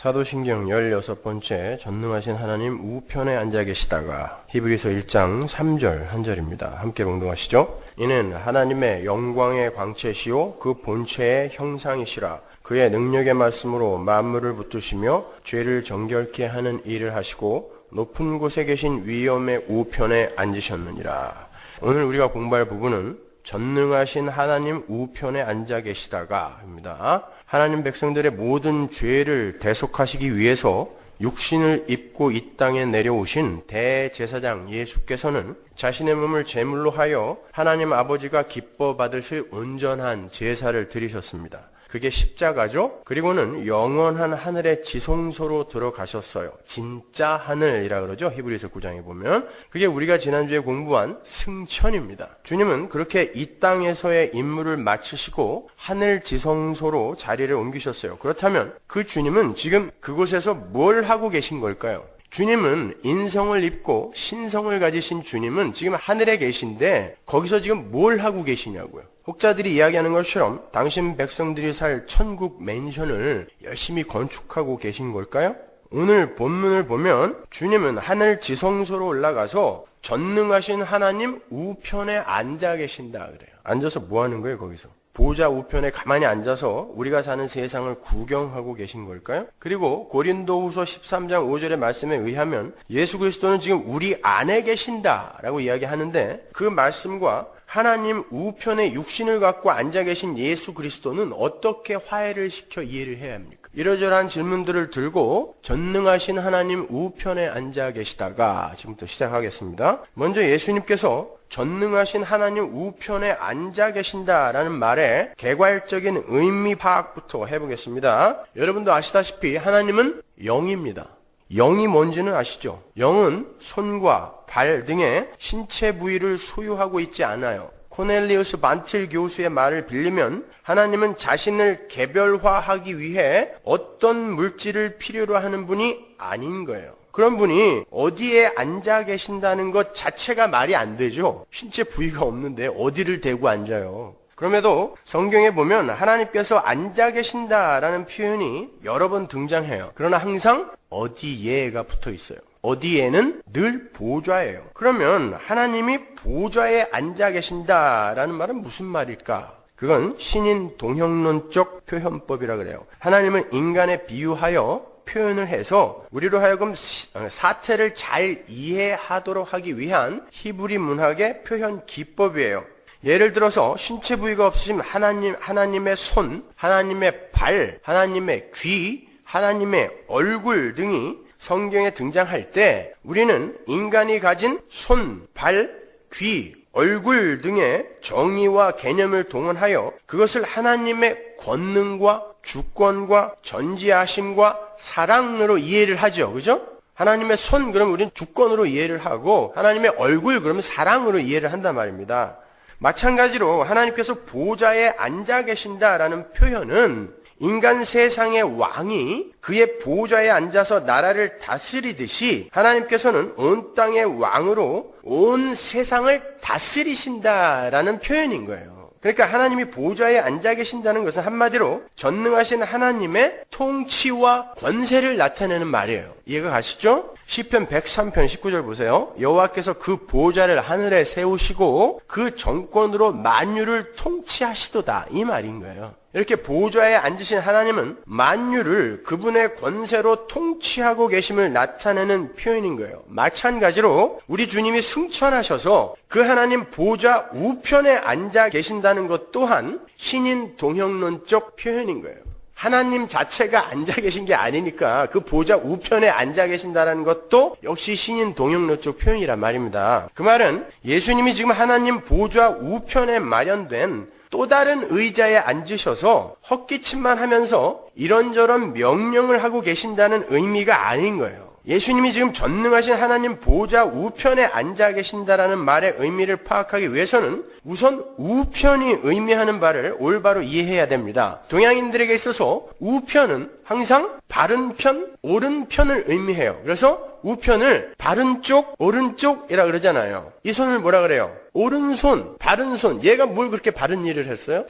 사도신경 16번째 전능하신 하나님 우편에 앉아 계시다가 히브리서 1장 3절 한 절입니다. 함께 봉독하시죠. 이는 하나님의 영광의 광채시요 그 본체의 형상이시라. 그의 능력의 말씀으로 만물을 붙드시며 죄를 정결케 하는 일을 하시고 높은 곳에 계신 위엄의 우편에 앉으셨느니라. 오늘 우리가 공부할 부분은 전능하신 하나님 우편에 앉아 계시다가입니다. 하나님 백성들의 모든 죄를 대속하시기 위해서 육신을 입고 이 땅에 내려오신 대제사장 예수께서는 자신의 몸을 제물로 하여 하나님 아버지가 기뻐 받으실 온전한 제사를 드리셨습니다. 그게 십자가죠. 그리고는 영원한 하늘의 지성소로 들어가셨어요. 진짜 하늘이라 그러죠. 히브리서 9장에 보면. 그게 우리가 지난주에 공부한 승천입니다. 주님은 그렇게 이 땅에서의 임무를 마치시고 하늘 지성소로 자리를 옮기셨어요. 그렇다면 그 주님은 지금 그곳에서 뭘 하고 계신 걸까요? 주님은 인성을 입고 신성을 가지신 주님은 지금 하늘에 계신데 거기서 지금 뭘 하고 계시냐고요. 혹자들이 이야기하는 것처럼 당신 백성들이 살 천국 맨션을 열심히 건축하고 계신 걸까요? 오늘 본문을 보면 주님은 하늘 지성소로 올라가서 전능하신 하나님 우편에 앉아 계신다 그래요. 앉아서 뭐 하는 거예요 거기서? 보좌 우편에 가만히 앉아서 우리가 사는 세상을 구경하고 계신 걸까요? 그리고 고린도후서 13장 5절의 말씀에 의하면 예수 그리스도는 지금 우리 안에 계신다라고 이야기하는데 그 말씀과 하나님 우편에 육신을 갖고 앉아 계신 예수 그리스도는 어떻게 화해를 시켜 이해를 해야 합니까? 이러저러한 질문들을 들고 전능하신 하나님 우편에 앉아 계시다가 지금부터 시작하겠습니다. 먼저 예수님께서 전능하신 하나님 우편에 앉아 계신다라는 말의 개괄적인 의미 파악부터 해보겠습니다. 여러분도 아시다시피 하나님은 영입니다. 영이 뭔지는 아시죠? 영은 손과 발 등의 신체 부위를 소유하고 있지 않아요. 코넬리우스 반틸 교수의 말을 빌리면 하나님은 자신을 개별화하기 위해 어떤 물질을 필요로 하는 분이 아닌 거예요. 그런 분이 어디에 앉아 계신다는 것 자체가 말이 안 되죠. 신체 부위가 없는데 어디를 대고 앉아요. 그럼에도 성경에 보면 하나님께서 앉아 계신다라는 표현이 여러 번 등장해요. 그러나 항상 어디에가 붙어 있어요. 어디에는 늘 보좌예요. 그러면 하나님이 보좌에 앉아 계신다라는 말은 무슨 말일까? 그건 신인 동형론적 표현법이라 그래요. 하나님은 인간에 비유하여 표현을 해서 우리로 하여금 사태를 잘 이해하도록 하기 위한 히브리 문학의 표현 기법이에요. 예를 들어서 신체 부위가 없으신 하나님의 손, 하나님의 발, 하나님의 귀, 하나님의 얼굴 등이 성경에 등장할 때 우리는 인간이 가진 손, 발, 귀, 얼굴 등의 정의와 개념을 동원하여 그것을 하나님의 권능과 주권과 전지하심과 사랑으로 이해를 하죠. 그죠? 하나님의 손 그러면 우리는 주권으로 이해를 하고 하나님의 얼굴 그러면 사랑으로 이해를 한단 말입니다. 마찬가지로 하나님께서 보좌에 앉아 계신다라는 표현은 인간 세상의 왕이 그의 보좌에 앉아서 나라를 다스리듯이 하나님께서는 온 땅의 왕으로 온 세상을 다스리신다라는 표현인 거예요. 그러니까 하나님이 보좌에 앉아 계신다는 것은 한마디로 전능하신 하나님의 통치와 권세를 나타내는 말이에요. 이해가 가시죠? 시편 103편 19절 보세요. 여호와께서 그 보좌를 하늘에 세우시고 그 정권으로 만유를 통치하시도다. 이 말인 거예요. 이렇게 보좌에 앉으신 하나님은 만유를 그분의 권세로 통치하고 계심을 나타내는 표현인 거예요. 마찬가지로 우리 주님이 승천하셔서 그 하나님 보좌 우편에 앉아 계신다는 것 또한 신인 동형론적 표현인 거예요. 하나님 자체가 앉아 계신 게 아니니까 그 보좌 우편에 앉아 계신다는 것도 역시 신인 동형론적 표현이란 말입니다. 그 말은 예수님이 지금 하나님 보좌 우편에 마련된 또 다른 의자에 앉으셔서 헛기침만 하면서 이런저런 명령을 하고 계신다는 의미가 아닌 거예요. 예수님이 지금 전능하신 하나님 보좌 우편에 앉아 계신다라는 말의 의미를 파악하기 위해서는 우선 우편이 의미하는 바를 올바로 이해해야 됩니다. 동양인들에게 있어서 우편은 항상 바른 편, 옳은 편을 의미해요. 그래서 우편을 바른 쪽, 오른쪽이라 그러잖아요. 이 손을 뭐라 그래요? 오른손, 바른 손. 얘가 뭘 그렇게 바른 일을 했어요?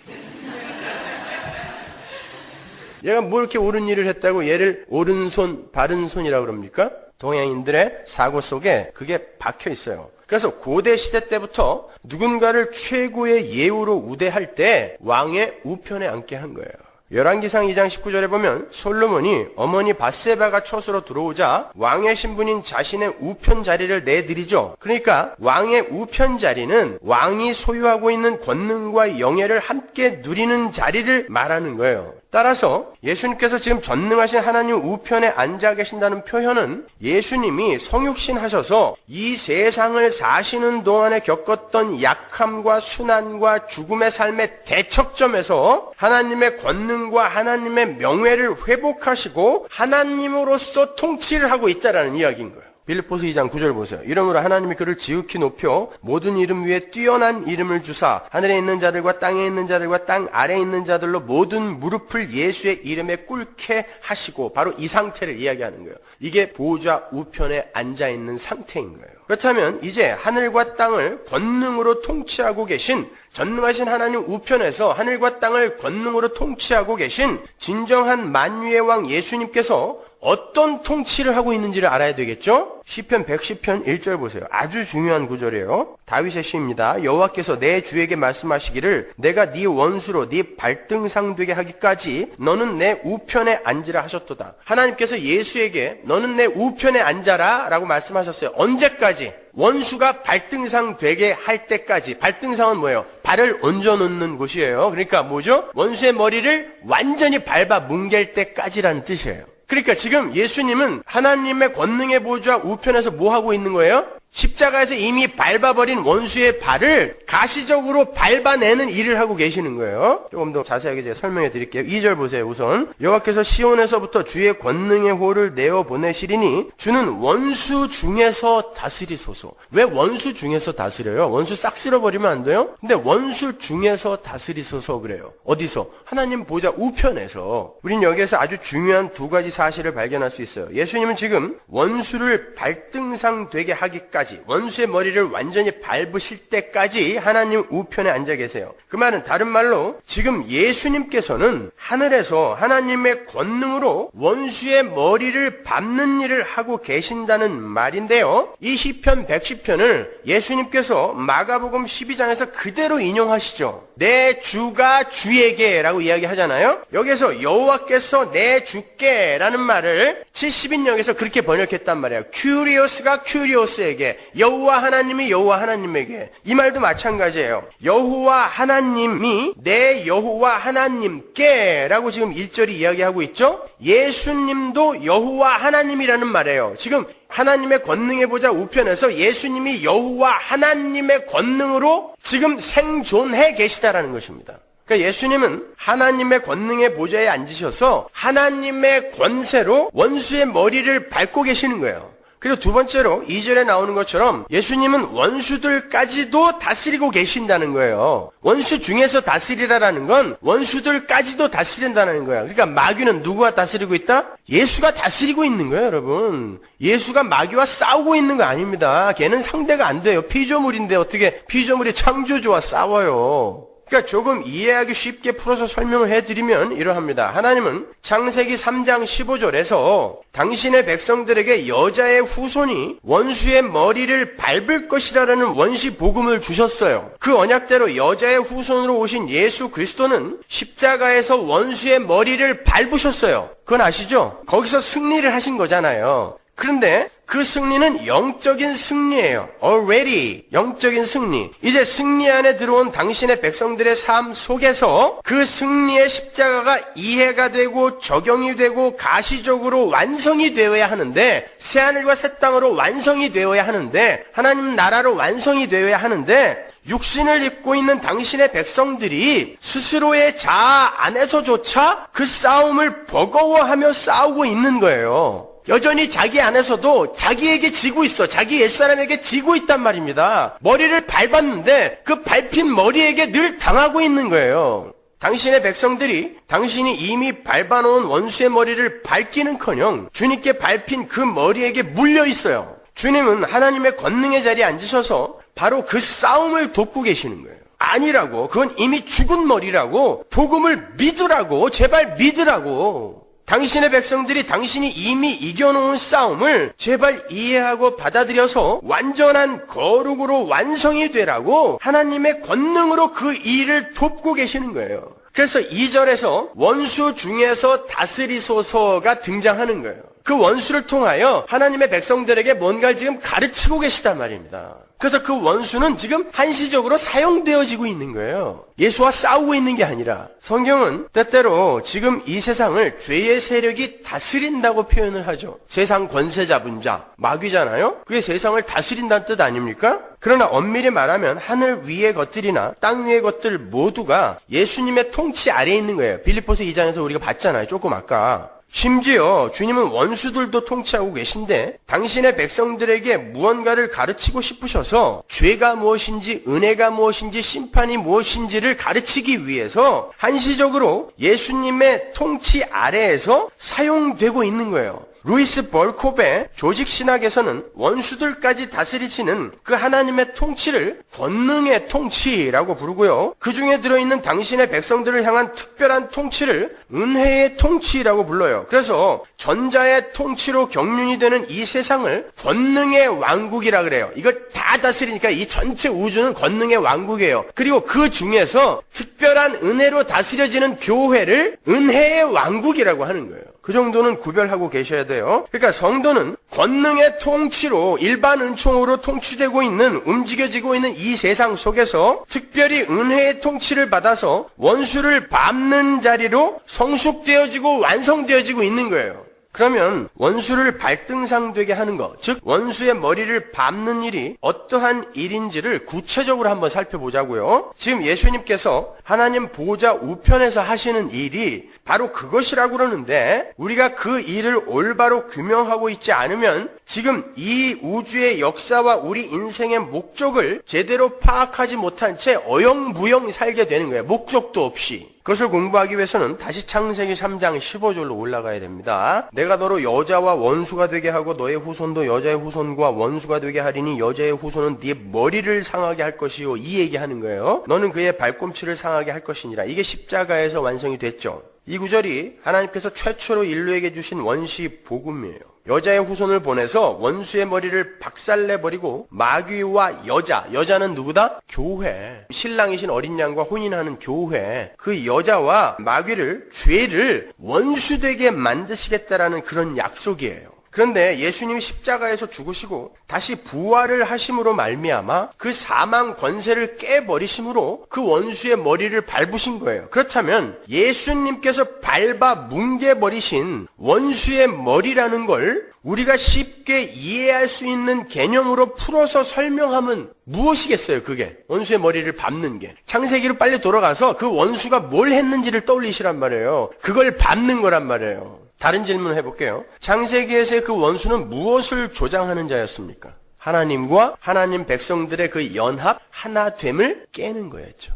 얘가 뭐 이렇게 옳은 일을 했다고 얘를 오른손, 바른손이라고 그럽니까? 동양인들의 사고 속에 그게 박혀 있어요. 그래서 고대 시대 때부터 누군가를 최고의 예우로 우대할 때 왕의 우편에 앉게 한 거예요. 열왕기상 2장 19절에 보면 솔로몬이 어머니 밧세바가 처소로 들어오자 왕의 신분인 자신의 우편 자리를 내드리죠. 그러니까 왕의 우편 자리는 왕이 소유하고 있는 권능과 영예를 함께 누리는 자리를 말하는 거예요. 따라서 예수님께서 지금 전능하신 하나님 우편에 앉아 계신다는 표현은 예수님이 성육신 하셔서 이 세상을 사시는 동안에 겪었던 약함과 순환과 죽음의 삶의 대척점에서 하나님의 권능과 하나님의 명예를 회복하시고 하나님으로서 통치를 하고 있다라는 이야기인 거예요. 빌립보서 2장 9절 보세요. 이러므로 하나님이 그를 지극히 높여 모든 이름 위에 뛰어난 이름을 주사 하늘에 있는 자들과 땅에 있는 자들과 땅 아래에 있는 자들로 모든 무릎을 예수의 이름에 꿇게 하시고, 바로 이 상태를 이야기하는 거예요. 이게 보좌 우편에 앉아있는 상태인 거예요. 그렇다면 이제 하늘과 땅을 권능으로 통치하고 계신, 전능하신 하나님 우편에서 하늘과 땅을 권능으로 통치하고 계신 진정한 만유의 왕 예수님께서 어떤 통치를 하고 있는지를 알아야 되겠죠? 시편 110편 1절 보세요. 아주 중요한 구절이에요. 다윗의 시입니다. 여호와께서 내 주에게 말씀하시기를 내가 네 원수로 네 발등상 되게 하기까지 너는 내 우편에 앉으라 하셨도다. 하나님께서 예수에게 너는 내 우편에 앉아라 라고 말씀하셨어요. 언제까지? 원수가 발등상 되게 할 때까지. 발등상은 뭐예요? 발을 얹어놓는 곳이에요. 그러니까 뭐죠? 원수의 머리를 완전히 밟아 뭉갤 때까지라는 뜻이에요. 그러니까 지금 예수님은 하나님의 권능의 보좌 우편에서 뭐 하고 있는 거예요? 십자가에서 이미 밟아버린 원수의 발을 가시적으로 밟아내는 일을 하고 계시는 거예요. 조금 더 자세하게 제가 설명해 드릴게요. 2절 보세요. 우선 여호와께서 시온에서부터 주의 권능의 호를 내어 보내시리니 주는 원수 중에서 다스리소서. 왜 원수 중에서 다스려요? 원수 싹 쓸어버리면 안 돼요? 근데 원수 중에서 다스리소서 그래요. 어디서? 하나님 보좌 우편에서. 우린 여기에서 아주 중요한 두 가지 사실을 발견할 수 있어요. 예수님은 지금 원수를 발등상 되게 하기까지, 원수의 머리를 완전히 밟으실 때까지 하나님 우편에 앉아 계세요. 그 말은 다른 말로 지금 예수님께서는 하늘에서 하나님의 권능으로 원수의 머리를 밟는 일을 하고 계신다는 말인데요. 이 시편 110편을 예수님께서 마가복음 12장에서 그대로 인용하시죠. 내 주가 주에게 라고 이야기하잖아요. 여기서 여호와께서 내 주께 라는 말을 70인역에서 그렇게 번역했단 말이에요. 큐리오스가 큐리오스에게, 여호와 하나님이 여호와 하나님에게. 이 말도 마찬가지예요. 여호와 하나님이 내 여호와 하나님께 라고 지금 1절이 이야기하고 있죠. 예수님도 여호와 하나님이라는 말이에요. 지금 하나님의 권능의 보좌 우편에서 예수님이 여호와 하나님의 권능으로 지금 생존해 계시다라는 것입니다. 그러니까 예수님은 하나님의 권능의 보좌에 앉으셔서 하나님의 권세로 원수의 머리를 밟고 계시는 거예요. 그리고 두 번째로 2절에 나오는 것처럼 예수님은 원수들까지도 다스리고 계신다는 거예요. 원수 중에서 다스리라라는 건 원수들까지도 다스린다는 거예요. 그러니까 마귀는 누구가 다스리고 있다? 예수가 다스리고 있는 거예요, 여러분. 예수가 마귀와 싸우고 있는 거 아닙니다. 걔는 상대가 안 돼요. 피조물인데 어떻게 피조물이 창조주와 싸워요. 그러니까 조금 이해하기 쉽게 풀어서 설명을 해드리면 이러합니다. 하나님은 창세기 3장 15절에서 당신의 백성들에게 여자의 후손이 원수의 머리를 밟을 것이라는 원시 복음을 주셨어요. 그 언약대로 여자의 후손으로 오신 예수 그리스도는 십자가에서 원수의 머리를 밟으셨어요. 그건 아시죠? 거기서 승리를 하신 거잖아요. 그런데 그 승리는 영적인 승리예요. already 영적인 승리. 이제 승리 안에 들어온 당신의 백성들의 삶 속에서 그 승리의 십자가가 이해가 되고 적용이 되고 가시적으로 완성이 되어야 하는데, 새하늘과 새 땅으로 완성이 되어야 하는데, 하나님 나라로 완성이 되어야 하는데, 육신을 입고 있는 당신의 백성들이 스스로의 자아 안에서조차 그 싸움을 버거워하며 싸우고 있는 거예요. 여전히 자기 안에서도 자기에게 지고 있어. 자기 옛사람에게 지고 있단 말입니다. 머리를 밟았는데 그 밟힌 머리에게 늘 당하고 있는 거예요. 당신의 백성들이 당신이 이미 밟아놓은 원수의 머리를 밟기는커녕 주님께 밟힌 그 머리에게 물려 있어요. 주님은 하나님의 권능의 자리에 앉으셔서 바로 그 싸움을 돕고 계시는 거예요. 아니라고. 그건 이미 죽은 머리라고. 복음을 믿으라고. 제발 믿으라고. 당신의 백성들이 당신이 이미 이겨놓은 싸움을 제발 이해하고 받아들여서 완전한 거룩으로 완성이 되라고 하나님의 권능으로 그 일을 돕고 계시는 거예요. 그래서 2절에서 원수 중에서 다스리소서가 등장하는 거예요. 그 원수를 통하여 하나님의 백성들에게 뭔가를 지금 가르치고 계시단 말입니다. 그래서 그 원수는 지금 한시적으로 사용되어지고 있는 거예요. 예수와 싸우고 있는 게 아니라 성경은 때때로 지금 이 세상을 죄의 세력이 다스린다고 표현을 하죠. 세상 권세 잡은 자, 마귀잖아요. 그게 세상을 다스린다는 뜻 아닙니까? 그러나 엄밀히 말하면 하늘 위의 것들이나 땅 위의 것들 모두가 예수님의 통치 아래에 있는 거예요. 빌립보서 2장에서 우리가 봤잖아요. 조금 아까. 심지어 주님은 원수들도 통치하고 계신데 당신의 백성들에게 무언가를 가르치고 싶으셔서 죄가 무엇인지 은혜가 무엇인지 심판이 무엇인지를 가르치기 위해서 한시적으로 예수님의 통치 아래에서 사용되고 있는 거예요. 루이스 벌콥의 조직신학에서는 원수들까지 다스리시는 그 하나님의 통치를 권능의 통치라고 부르고요. 그 중에 들어있는 당신의 백성들을 향한 특별한 통치를 은혜의 통치라고 불러요. 그래서 전자의 통치로 경륜이 되는 이 세상을 권능의 왕국이라 그래요. 이걸 다 다스리니까 이 전체 우주는 권능의 왕국이에요. 그리고 그 중에서 특별한 은혜로 다스려지는 교회를 은혜의 왕국이라고 하는 거예요. 그 정도는 구별하고 계셔야 돼요. 그러니까 성도는 권능의 통치로 일반 은총으로 통치되고 있는, 움직여지고 있는 이 세상 속에서 특별히 은혜의 통치를 받아서 원수를 밟는 자리로 성숙되어지고 완성되어지고 있는 거예요. 그러면 원수를 발등상되게 하는 것, 즉 원수의 머리를 밟는 일이 어떠한 일인지를 구체적으로 한번 살펴보자고요. 지금 예수님께서 하나님 보좌 우편에서 하시는 일이 바로 그것이라고 그러는데 우리가 그 일을 올바로 규명하고 있지 않으면 지금 이 우주의 역사와 우리 인생의 목적을 제대로 파악하지 못한 채 어영부영 살게 되는 거예요. 목적도 없이. 그것을 공부하기 위해서는 다시 창세기 3장 15절로 올라가야 됩니다. 내가 너로 여자와 원수가 되게 하고 너의 후손도 여자의 후손과 원수가 되게 하리니 여자의 후손은 네 머리를 상하게 할 것이요. 이 얘기하는 거예요. 너는 그의 발꿈치를 상하게 할 것이니라. 이게 십자가에서 완성이 됐죠. 이 구절이 하나님께서 최초로 인류에게 주신 원시 복음이에요. 여자의 후손을 보내서 원수의 머리를 박살내버리고 마귀와 여자는 누구다? 교회. 신랑이신 어린 양과 혼인하는 교회. 그 여자와 마귀를, 죄를 원수되게 만드시겠다라는 그런 약속이에요. 그런데 예수님이 십자가에서 죽으시고 다시 부활을 하심으로 말미암아 그 사망 권세를 깨버리심으로 그 원수의 머리를 밟으신 거예요. 그렇다면 예수님께서 밟아 뭉개버리신 원수의 머리라는 걸 우리가 쉽게 이해할 수 있는 개념으로 풀어서 설명하면 무엇이겠어요, 그게? 원수의 머리를 밟는 게. 창세기로 빨리 돌아가서 그 원수가 뭘 했는지를 떠올리시란 말이에요. 그걸 밟는 거란 말이에요. 다른 질문을 해볼게요. 창세기에서의 그 원수는 무엇을 조장하는 자였습니까? 하나님과 하나님 백성들의 그 연합, 하나됨을 깨는 거였죠.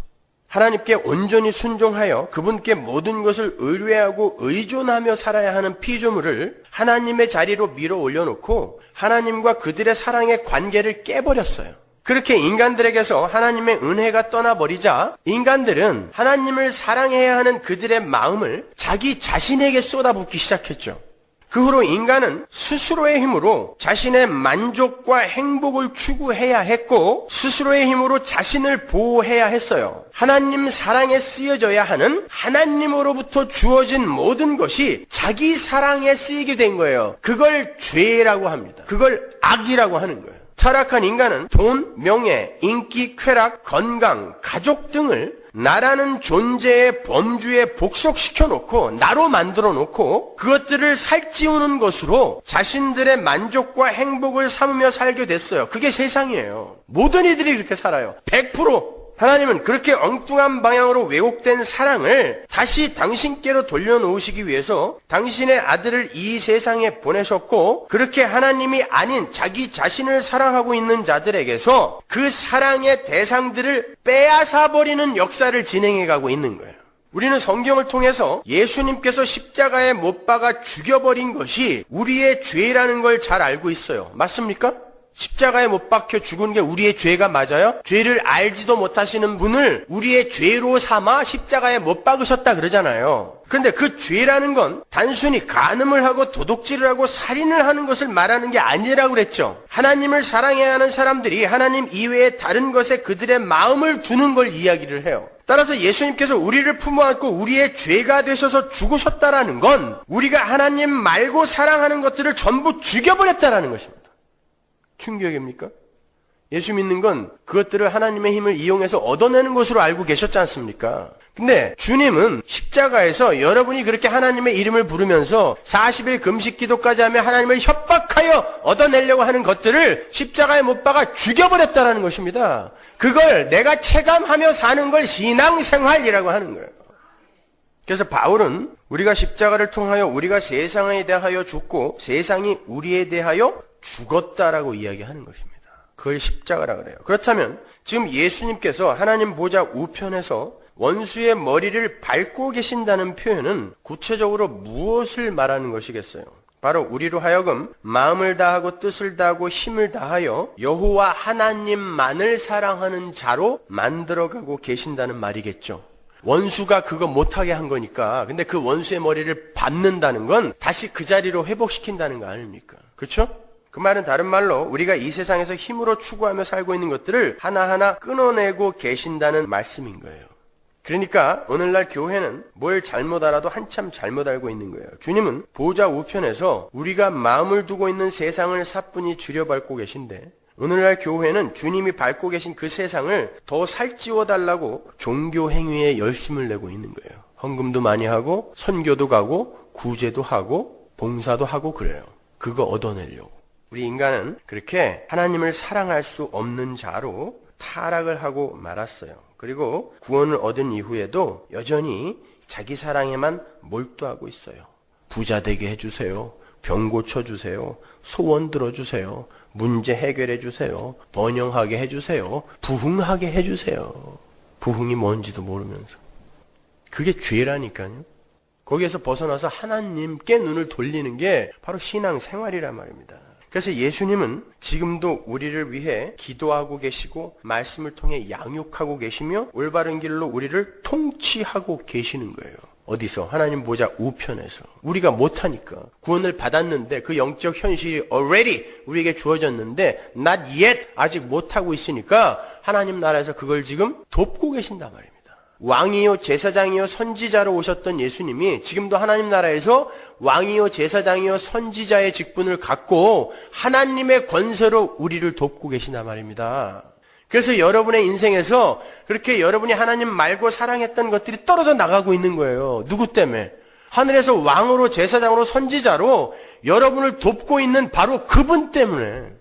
하나님께 온전히 순종하여 그분께 모든 것을 의뢰하고 의존하며 살아야 하는 피조물을 하나님의 자리로 밀어 올려놓고 하나님과 그들의 사랑의 관계를 깨버렸어요. 그렇게 인간들에게서 하나님의 은혜가 떠나버리자 인간들은 하나님을 사랑해야 하는 그들의 마음을 자기 자신에게 쏟아붓기 시작했죠. 그 후로 인간은 스스로의 힘으로 자신의 만족과 행복을 추구해야 했고 스스로의 힘으로 자신을 보호해야 했어요. 하나님 사랑에 쓰여져야 하는 하나님으로부터 주어진 모든 것이 자기 사랑에 쓰이게 된 거예요. 그걸 죄라고 합니다. 그걸 악이라고 하는 거예요. 타락한 인간은 돈, 명예, 인기, 쾌락, 건강, 가족 등을 나라는 존재의 범주에 복속시켜놓고 나로 만들어놓고 그것들을 살찌우는 것으로 자신들의 만족과 행복을 삼으며 살게 됐어요. 그게 세상이에요. 모든 이들이 그렇게 살아요. 100%. 하나님은 그렇게 엉뚱한 방향으로 왜곡된 사랑을 다시 당신께로 돌려놓으시기 위해서 당신의 아들을 이 세상에 보내셨고 그렇게 하나님이 아닌 자기 자신을 사랑하고 있는 자들에게서 그 사랑의 대상들을 빼앗아버리는 역사를 진행해가고 있는 거예요. 우리는 성경을 통해서 예수님께서 십자가에 못 박아 죽여버린 것이 우리의 죄라는 걸 잘 알고 있어요. 맞습니까? 십자가에 못 박혀 죽은 게 우리의 죄가 맞아요? 죄를 알지도 못하시는 분을 우리의 죄로 삼아 십자가에 못 박으셨다 그러잖아요. 그런데 그 죄라는 건 단순히 간음을 하고 도둑질을 하고 살인을 하는 것을 말하는 게 아니라고 그랬죠. 하나님을 사랑해야 하는 사람들이 하나님 이외의 다른 것에 그들의 마음을 두는 걸 이야기를 해요. 따라서 예수님께서 우리를 품어안고 우리의 죄가 되셔서 죽으셨다라는 건 우리가 하나님 말고 사랑하는 것들을 전부 죽여버렸다라는 것입니다. 충격입니까? 예수 믿는 건 그것들을 하나님의 힘을 이용해서 얻어내는 것으로 알고 계셨지 않습니까? 근데 주님은 십자가에서 여러분이 그렇게 하나님의 이름을 부르면서 40일 금식 기도까지 하며 하나님을 협박하여 얻어내려고 하는 것들을 십자가에 못 박아 죽여버렸다라는 것입니다. 그걸 내가 체감하며 사는 걸 신앙생활이라고 하는 거예요. 그래서 바울은 우리가 십자가를 통하여 우리가 세상에 대하여 죽고 세상이 우리에 대하여 죽었다라고 이야기하는 것입니다. 그걸 십자가라 그래요. 그렇다면 지금 예수님께서 하나님 보좌 우편에서 원수의 머리를 밟고 계신다는 표현은 구체적으로 무엇을 말하는 것이겠어요? 바로 우리로 하여금 마음을 다하고 뜻을 다하고 힘을 다하여 여호와 하나님만을 사랑하는 자로 만들어가고 계신다는 말이겠죠. 원수가 그거 못하게 한 거니까. 근데 그 원수의 머리를 밟는다는 건 다시 그 자리로 회복시킨다는 거 아닙니까? 그렇죠? 그 말은 다른 말로 우리가 이 세상에서 힘으로 추구하며 살고 있는 것들을 하나하나 끊어내고 계신다는 말씀인 거예요. 그러니까 오늘날 교회는 뭘 잘못 알아도 한참 잘못 알고 있는 거예요. 주님은 보좌 우편에서 우리가 마음을 두고 있는 세상을 사뿐히 줄여밟고 계신데 오늘날 교회는 주님이 밟고 계신 그 세상을 더 살찌워달라고 종교 행위에 열심을 내고 있는 거예요. 헌금도 많이 하고 선교도 가고 구제도 하고 봉사도 하고 그래요. 그거 얻어내려고. 우리 인간은 그렇게 하나님을 사랑할 수 없는 자로 타락을 하고 말았어요. 그리고 구원을 얻은 이후에도 여전히 자기 사랑에만 몰두하고 있어요. 부자 되게 해주세요. 병 고쳐주세요. 소원 들어주세요. 문제 해결해 주세요. 번영하게 해주세요. 부흥하게 해주세요. 부흥이 뭔지도 모르면서. 그게 죄라니까요. 거기에서 벗어나서 하나님께 눈을 돌리는 게 바로 신앙생활이란 말입니다. 그래서 예수님은 지금도 우리를 위해 기도하고 계시고 말씀을 통해 양육하고 계시며 올바른 길로 우리를 통치하고 계시는 거예요. 어디서? 하나님 보좌 우편에서. 우리가 못하니까. 구원을 받았는데 그 영적 현실이 already 우리에게 주어졌는데 not yet 아직 못하고 있으니까 하나님 나라에서 그걸 지금 돕고 계신단 말입니다. 왕이요 제사장이요 선지자로 오셨던 예수님이 지금도 하나님 나라에서 왕이요 제사장이요 선지자의 직분을 갖고 하나님의 권세로 우리를 돕고 계신단 말입니다. 그래서 여러분의 인생에서 그렇게 여러분이 하나님 말고 사랑했던 것들이 떨어져 나가고 있는 거예요. 누구 때문에? 하늘에서 왕으로 제사장으로 선지자로 여러분을 돕고 있는 바로 그분 때문에.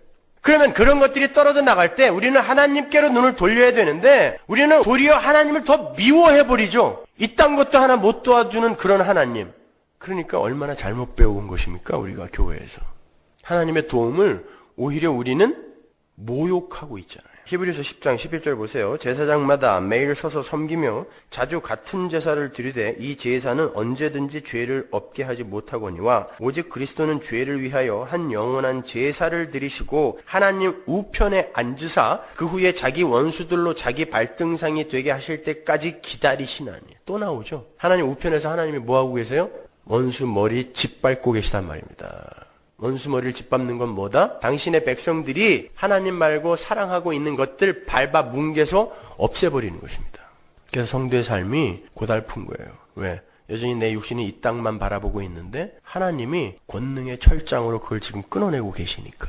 그러면 그런 것들이 떨어져 나갈 때 우리는 하나님께로 눈을 돌려야 되는데 우리는 도리어 하나님을 더 미워해버리죠. 이딴 것도 하나 못 도와주는 그런 하나님. 그러니까 얼마나 잘못 배워온 것입니까? 우리가 교회에서. 하나님의 도움을 오히려 우리는 모욕하고 있잖아요. 히브리서 10장 11절 보세요. 제사장마다 매일 서서 섬기며 자주 같은 제사를 드리되 이 제사는 언제든지 죄를 없게 하지 못하거니와 오직 그리스도는 죄를 위하여 한 영원한 제사를 드리시고 하나님 우편에 앉으사 그 후에 자기 원수들로 자기 발등상이 되게 하실 때까지 기다리시나니. 또 나오죠. 하나님 우편에서 하나님이 뭐하고 계세요? 원수 머리 짓밟고 계시단 말입니다. 원수 머리를 짓밟는 건 뭐다? 당신의 백성들이 하나님 말고 사랑하고 있는 것들 밟아 뭉개서 없애버리는 것입니다. 그래서 성도의 삶이 고달픈 거예요. 왜? 여전히 내 육신이 이 땅만 바라보고 있는데 하나님이 권능의 철장으로 그걸 지금 끊어내고 계시니까.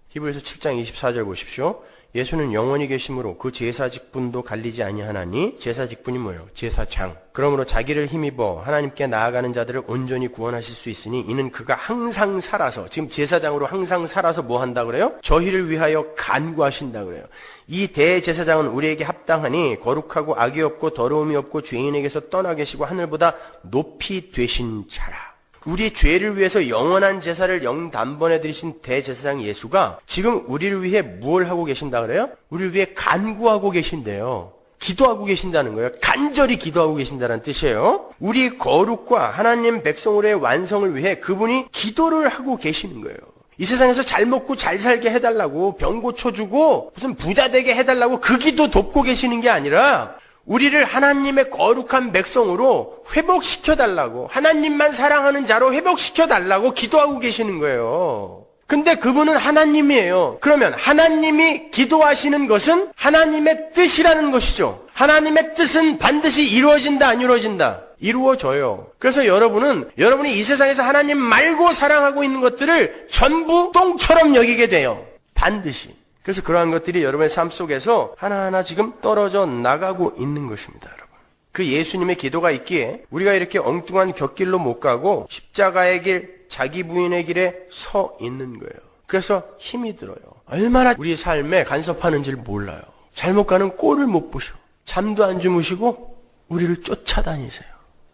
히브리서 7장 24절 보십시오. 예수는 영원히 계심으로 그 제사 직분도 갈리지 아니하나니. 제사 직분이 뭐예요? 제사장. 그러므로 자기를 힘입어 하나님께 나아가는 자들을 온전히 구원하실 수 있으니 이는 그가 항상 살아서, 지금 제사장으로 항상 살아서 뭐 한다 그래요? 저희를 위하여 간구하신다 그래요. 이 대제사장은 우리에게 합당하니 거룩하고 악이 없고 더러움이 없고 죄인에게서 떠나 계시고 하늘보다 높이 되신 자라. 우리 죄를 위해서 영원한 제사를 영단번에 드리신 대제사장 예수가 지금 우리를 위해 뭘 하고 계신다 그래요? 우리를 위해 간구하고 계신대요. 기도하고 계신다는 거예요. 간절히 기도하고 계신다는 뜻이에요. 우리 거룩과 하나님 백성으로의 완성을 위해 그분이 기도를 하고 계시는 거예요. 이 세상에서 잘 먹고 잘 살게 해달라고, 병 고쳐주고 무슨 부자 되게 해달라고 그 기도 돕고 계시는 게 아니라 우리를 하나님의 거룩한 백성으로 회복시켜달라고, 하나님만 사랑하는 자로 회복시켜달라고 기도하고 계시는 거예요. 근데 그분은 하나님이에요. 그러면 하나님이 기도하시는 것은 하나님의 뜻이라는 것이죠. 하나님의 뜻은 반드시 이루어진다, 안 이루어진다? 이루어져요. 그래서 여러분이 이 세상에서 하나님 말고 사랑하고 있는 것들을 전부 똥처럼 여기게 돼요. 반드시. 그래서 그러한 것들이 여러분의 삶 속에서 하나하나 지금 떨어져 나가고 있는 것입니다, 여러분. 그 예수님의 기도가 있기에 우리가 이렇게 엉뚱한 곁길로 못 가고 십자가의 길, 자기 부인의 길에 서 있는 거예요. 그래서 힘이 들어요. 얼마나 우리 삶에 간섭하는지를 몰라요. 잘못 가는 꼴을 못 보셔. 잠도 안 주무시고 우리를 쫓아다니세요.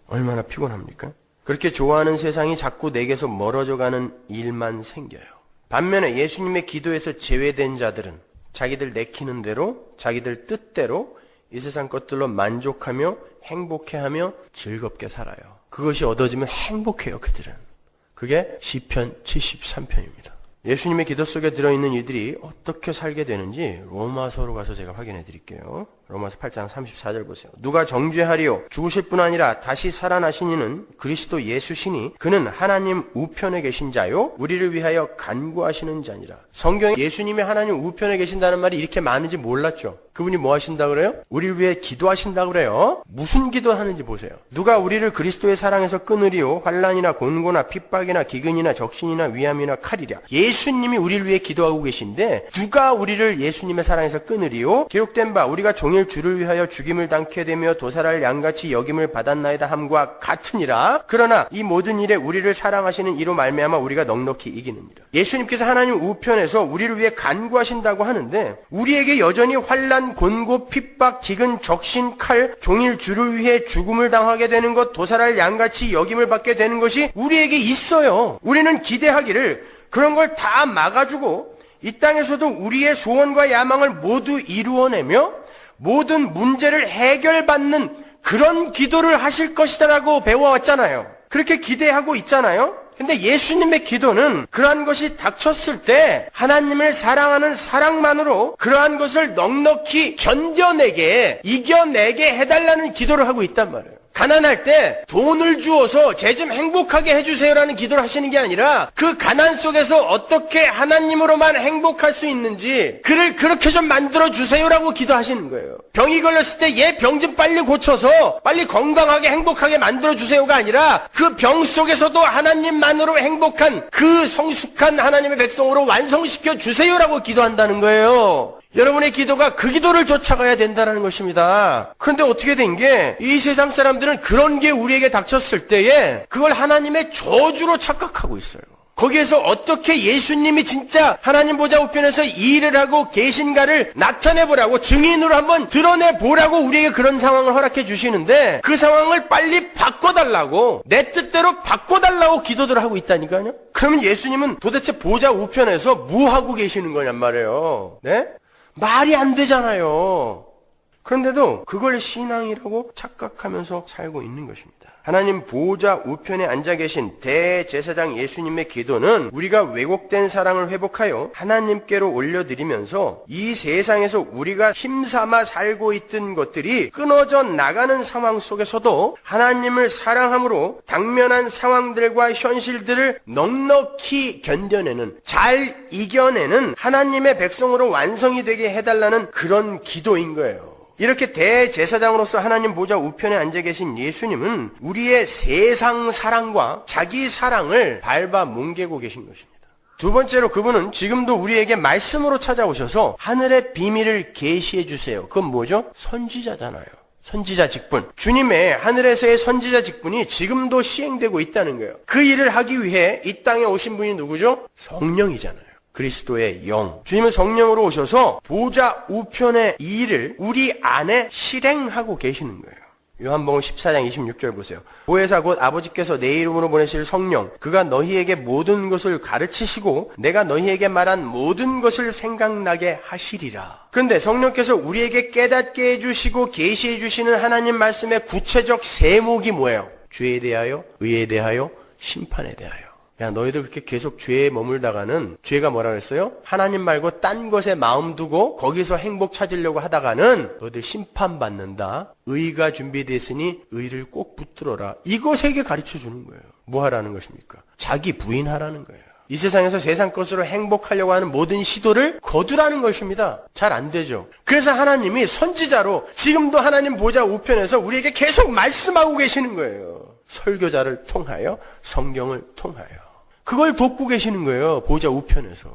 얼마나 피곤합니까? 그렇게 좋아하는 세상이 자꾸 내게서 멀어져가는 일만 생겨요. 반면에 예수님의 기도에서 제외된 자들은 자기들 내키는 대로, 자기들 뜻대로 이 세상 것들로 만족하며 행복해하며 즐겁게 살아요. 그것이 얻어지면 행복해요, 그들은. 그게 시편 73편입니다. 예수님의 기도 속에 들어있는 이들이 어떻게 살게 되는지 로마서로 가서 제가 확인해 드릴게요. 로마서 8장 34절 보세요. 누가 정죄하리요? 죽으실 뿐 아니라 다시 살아나신 이는 그리스도 예수시니 그는 하나님 우편에 계신 자요 우리를 위하여 간구하시는 자니라. 성경에 예수님이 하나님 우편에 계신다는 말이 이렇게 많은지 몰랐죠. 그분이 뭐 하신다 그래요? 우리를 위해 기도하신다 그래요. 무슨 기도하는지 보세요. 누가 우리를 그리스도의 사랑에서 끊으리요? 환난이나 곤고나 핍박이나 기근이나 적신이나 위암이나 칼이랴. 예수님이 우리를 위해 기도하고 계신데 누가 우리를 예수님의 사랑에서 끊으리요? 기록된 바 우리가 종일 주를 위하여 죽임을 당케 되며 도살할 양같이 여김을 받았나이다 함과 같으니라. 그러나 이 모든 일에 우리를 사랑하시는 이로 말미암아 우리가 넉넉히 이기느니라. 예수님께서 하나님 우편에서 우리를 위해 간구하신다고 하는데 우리에게 여전히 환난, 곤고, 핍박, 기근, 적신, 칼, 종일 주를 위해 죽음을 당하게 되는 것, 도살할 양같이 여김을 받게 되는 것이 우리에게 있어요. 우리는 기대하기를 그런 걸 다 막아주고 이 땅에서도 우리의 소원과 야망을 모두 이루어내며 모든 문제를 해결받는 그런 기도를 하실 것이다라고 배워왔잖아요. 그렇게 기대하고 있잖아요. 근데 예수님의 기도는 그러한 것이 닥쳤을 때 하나님을 사랑하는 사랑만으로 그러한 것을 넉넉히 견뎌내게, 이겨내게 해달라는 기도를 하고 있단 말이에요. 가난할 때 돈을 주어서 쟤 좀 행복하게 해주세요라는 기도를 하시는 게 아니라 그 가난 속에서 어떻게 하나님으로만 행복할 수 있는지 그를 그렇게 좀 만들어주세요라고 기도하시는 거예요. 병이 걸렸을 때 얘 병 좀 빨리 고쳐서 빨리 건강하게 행복하게 만들어주세요가 아니라 그 병 속에서도 하나님만으로 행복한 그 성숙한 하나님의 백성으로 완성시켜 주세요라고 기도한다는 거예요. 여러분의 기도가 그 기도를 쫓아가야 된다는 것입니다. 그런데 어떻게 된 게 이 세상 사람들은 그런 게 우리에게 닥쳤을 때에 그걸 하나님의 저주로 착각하고 있어요. 거기에서 어떻게 예수님이 진짜 하나님 보좌 우편에서 일을 하고 계신가를 나타내보라고, 증인으로 한번 드러내보라고 우리에게 그런 상황을 허락해 주시는데 그 상황을 빨리 바꿔달라고, 내 뜻대로 바꿔달라고 기도들을 하고 있다니까요. 그러면 예수님은 도대체 보좌 우편에서 뭐 하고 계시는 거냔 말이에요. 네? 말이 안 되잖아요. 그런데도 그걸 신앙이라고 착각하면서 살고 있는 것입니다. 하나님 보좌 우편에 앉아 계신 대제사장 예수님의 기도는 우리가 왜곡된 사랑을 회복하여 하나님께로 올려드리면서 이 세상에서 우리가 힘삼아 살고 있던 것들이 끊어져 나가는 상황 속에서도 하나님을 사랑함으로 당면한 상황들과 현실들을 넉넉히 견뎌내는, 잘 이겨내는 하나님의 백성으로 완성이 되게 해달라는 그런 기도인 거예요. 이렇게 대제사장으로서 하나님 보좌 우편에 앉아 계신 예수님은 우리의 세상 사랑과 자기 사랑을 밟아 뭉개고 계신 것입니다. 두 번째로 그분은 지금도 우리에게 말씀으로 찾아오셔서 하늘의 비밀을 계시해 주세요. 그건 뭐죠? 선지자잖아요. 선지자 직분. 주님의 하늘에서의 선지자 직분이 지금도 시행되고 있다는 거예요. 그 일을 하기 위해 이 땅에 오신 분이 누구죠? 성령이잖아요. 그리스도의 영. 주님은 성령으로 오셔서 보좌 우편의 이 일을 우리 안에 실행하고 계시는 거예요. 요한복음 14장 26절 보세요. 보혜사 곧 아버지께서 내 이름으로 보내실 성령, 그가 너희에게 모든 것을 가르치시고 내가 너희에게 말한 모든 것을 생각나게 하시리라. 그런데 성령께서 우리에게 깨닫게 해주시고 계시해 주시는 하나님 말씀의 구체적 세목이 뭐예요? 죄에 대하여, 의에 대하여, 심판에 대하여. 야, 너희들 그렇게 계속 죄에 머물다가는, 죄가 뭐라 그랬어요? 하나님 말고 딴 것에 마음 두고 거기서 행복 찾으려고 하다가는 너희들 심판받는다. 의가 준비됐으니 의를 꼭 붙들어라. 이거 세계 가르쳐 주는 거예요. 뭐 하라는 것입니까? 자기 부인하라는 거예요. 이 세상에서 세상 것으로 행복하려고 하는 모든 시도를 거두라는 것입니다. 잘 안 되죠. 그래서 하나님이 선지자로 지금도 하나님 보좌 우편에서 우리에게 계속 말씀하고 계시는 거예요. 설교자를 통하여, 성경을 통하여. 그걸 돕고 계시는 거예요. 보좌 우편에서.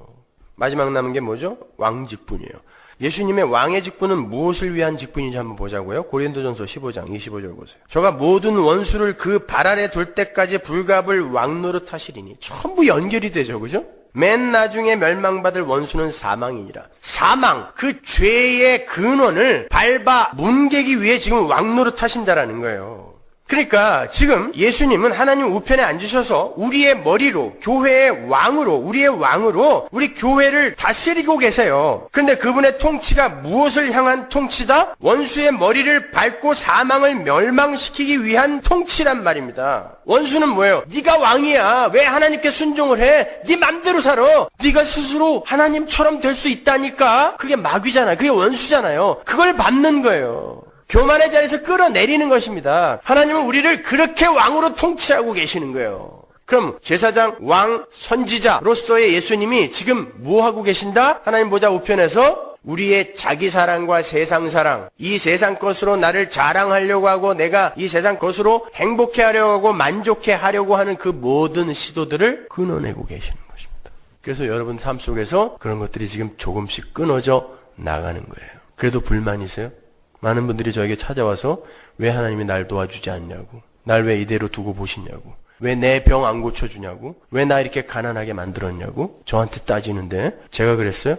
마지막 남은 게 뭐죠? 왕 직분이에요. 예수님의 왕의 직분은 무엇을 위한 직분인지 한번 보자고요. 고린도전서 15장 25절 보세요. 저가 모든 원수를 그 발 아래 둘 때까지 불갑을 왕 노릇 하시리니. 전부 연결이 되죠. 그죠? 맨 나중에 멸망받을 원수는 사망이니라. 사망, 그 죄의 근원을 밟아 문개기 위해 지금 왕 노릇 하신다라는 거예요. 그러니까 지금 예수님은 하나님 우편에 앉으셔서 우리의 머리로, 교회의 왕으로, 우리의 왕으로 우리 교회를 다스리고 계세요. 그런데 그분의 통치가 무엇을 향한 통치다? 원수의 머리를 밟고 사망을 멸망시키기 위한 통치란 말입니다. 원수는 뭐예요? 네가 왕이야. 왜 하나님께 순종을 해? 네 맘대로 살아. 네가 스스로 하나님처럼 될 수 있다니까. 그게 마귀잖아요. 그게 원수잖아요. 그걸 밟는 거예요. 교만의 자리에서 끌어내리는 것입니다. 하나님은 우리를 그렇게 왕으로 통치하고 계시는 거예요. 그럼 제사장, 왕, 선지자로서의 예수님이 지금 뭐 하고 계신다? 하나님 보좌 우편에서 우리의 자기 사랑과 세상 사랑, 이 세상 것으로 나를 자랑하려고 하고 내가 이 세상 것으로 행복해 하려고 하고 만족해 하려고 하는 그 모든 시도들을 끊어내고 계시는 것입니다. 그래서 여러분 삶 속에서 그런 것들이 지금 조금씩 끊어져 나가는 거예요. 그래도 불만이세요? 많은 분들이 저에게 찾아와서 왜 하나님이 날 도와주지 않냐고, 날 왜 이대로 두고 보시냐고, 왜 내 병 안 고쳐주냐고, 왜 나 이렇게 가난하게 만들었냐고 저한테 따지는데 제가 그랬어요?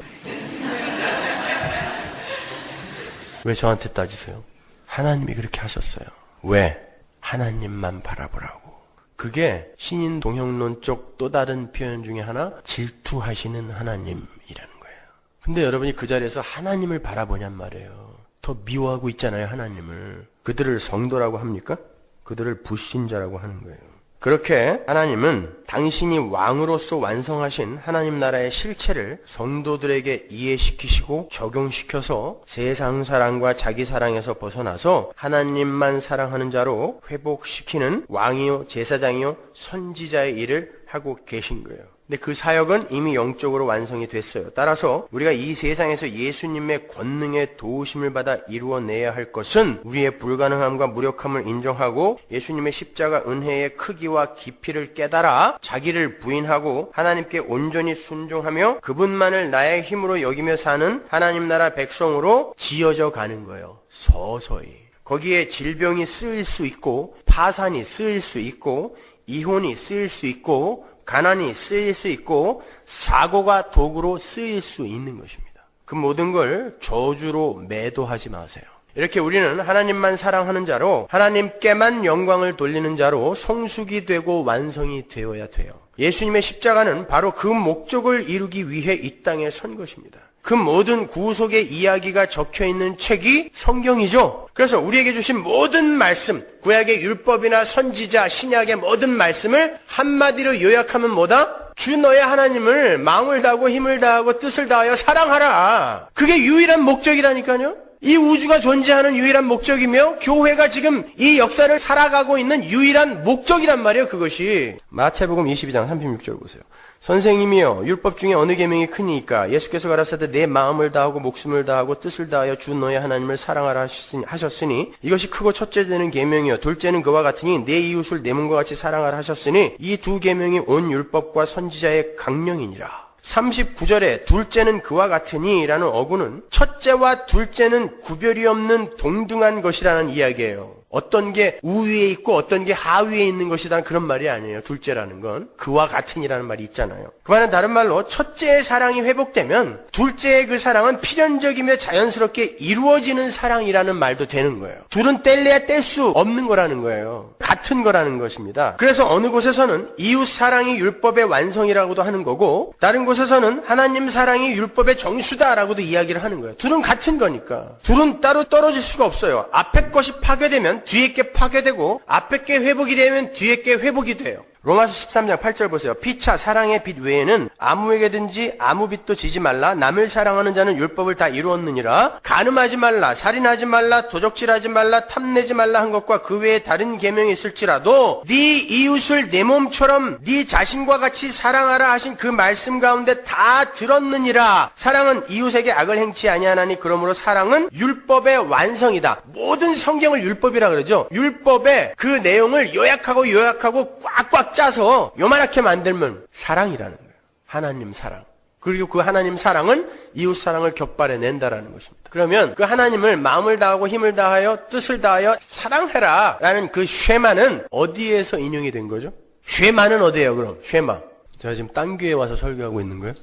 왜 저한테 따지세요? 하나님이 그렇게 하셨어요. 왜? 하나님만 바라보라고. 그게 신인 동형론적 또 다른 표현 중에 하나, 질투하시는 하나님이라는 거예요. 근데 여러분이 그 자리에서 하나님을 바라보냔 말이에요. 더 미워하고 있잖아요, 하나님을. 그들을 성도라고 합니까? 그들을 불신자라고 하는 거예요. 그렇게 하나님은 당신이 왕으로서 완성하신 하나님 나라의 실체를 성도들에게 이해시키시고 적용시켜서 세상 사랑과 자기 사랑에서 벗어나서 하나님만 사랑하는 자로 회복시키는 왕이요, 제사장이요, 선지자의 일을 하고 계신 거예요. 근데 그 사역은 이미 영적으로 완성이 됐어요. 따라서 우리가 이 세상에서 예수님의 권능의 도우심을 받아 이루어내야 할 것은 우리의 불가능함과 무력함을 인정하고 예수님의 십자가 은혜의 크기와 깊이를 깨달아 자기를 부인하고 하나님께 온전히 순종하며 그분만을 나의 힘으로 여기며 사는 하나님 나라 백성으로 지어져 가는 거예요. 서서히. 거기에 질병이 쓰일 수 있고 파산이 쓰일 수 있고 이혼이 쓰일 수 있고 가난이 쓰일 수 있고 사고가 도구로 쓰일 수 있는 것입니다. 그 모든 걸 저주로 매도하지 마세요. 이렇게 우리는 하나님만 사랑하는 자로 하나님께만 영광을 돌리는 자로 성숙이 되고 완성이 되어야 돼요. 예수님의 십자가는 바로 그 목적을 이루기 위해 이 땅에 선 것입니다. 그 모든 구속의 이야기가 적혀있는 책이 성경이죠. 그래서 우리에게 주신 모든 말씀, 구약의 율법이나 선지자, 신약의 모든 말씀을 한마디로 요약하면 뭐다? 주 너의 하나님을 마음을 다하고 힘을 다하고 뜻을 다하여 사랑하라. 그게 유일한 목적이라니까요. 이 우주가 존재하는 유일한 목적이며 교회가 지금 이 역사를 살아가고 있는 유일한 목적이란 말이에요. 그것이 마태복음 22장 36절 보세요. 선생님이여 율법 중에 어느 계명이 크니까? 예수께서 가라사대 내 마음을 다하고 목숨을 다하고 뜻을 다하여 주 너의 하나님을 사랑하라 하셨으니 이것이 크고 첫째 되는 계명이요 둘째는 그와 같으니 내 이웃을 내 몸과 같이 사랑하라 하셨으니 이 두 계명이 온 율법과 선지자의 강령이니라. 39절에 둘째는 그와 같으니 라는 어구는 첫째와 둘째는 구별이 없는 동등한 것이라는 이야기예요. 어떤 게 우위에 있고 어떤 게 하위에 있는 것이라는 그런 말이 아니에요. 둘째라는 건 그와 같으니라는 말이 있잖아요. 그 말은 다른 말로 첫째의 사랑이 회복되면 둘째의 그 사랑은 필연적이며 자연스럽게 이루어지는 사랑이라는 말도 되는 거예요. 둘은 뗄래야 뗄 수 없는 거라는 거예요. 같은 거라는 것입니다. 그래서 어느 곳에서는 이웃 사랑이 율법의 완성이라고도 하는 거고 다른 곳에서는 하나님 사랑이 율법의 정수다라고도 이야기를 하는 거예요. 둘은 같은 거니까. 둘은 따로 떨어질 수가 없어요. 앞에 것이 파괴되면 뒤에 게 파괴되고 앞에 게 회복이 되면 뒤에 게 회복이 돼요. 로마서 13장 8절 보세요. 피차 사랑의 빛 외에는 아무에게든지 아무 빛도 지지 말라. 남을 사랑하는 자는 율법을 다 이루었느니라. 간음하지 말라, 살인하지 말라, 도적질하지 말라, 탐내지 말라 한 것과 그 외에 다른 계명이 있을지라도 네 이웃을 내 몸처럼 네 자신과 같이 사랑하라 하신 그 말씀 가운데 다 들었느니라. 사랑은 이웃에게 악을 행치 아니하나니 그러므로 사랑은 율법의 완성이다. 모든 성경을 율법이라 그러죠. 율법의 그 내용을 요약하고 꽉꽉 짜서 요만하게 만들면 사랑이라는 거예요. 하나님 사랑. 그리고 그 하나님 사랑은 이웃 사랑을 격발해 낸다라는 것입니다. 그러면 그 하나님을 마음을 다하고 힘을 다하여 뜻을 다하여 사랑해라 라는 그 쉐마는 어디에서 인용이 된 거죠? 쉐마는 어디예요 그럼? 쉐마. 제가 지금 딴 교회에 와서 설교하고 있는 거예요?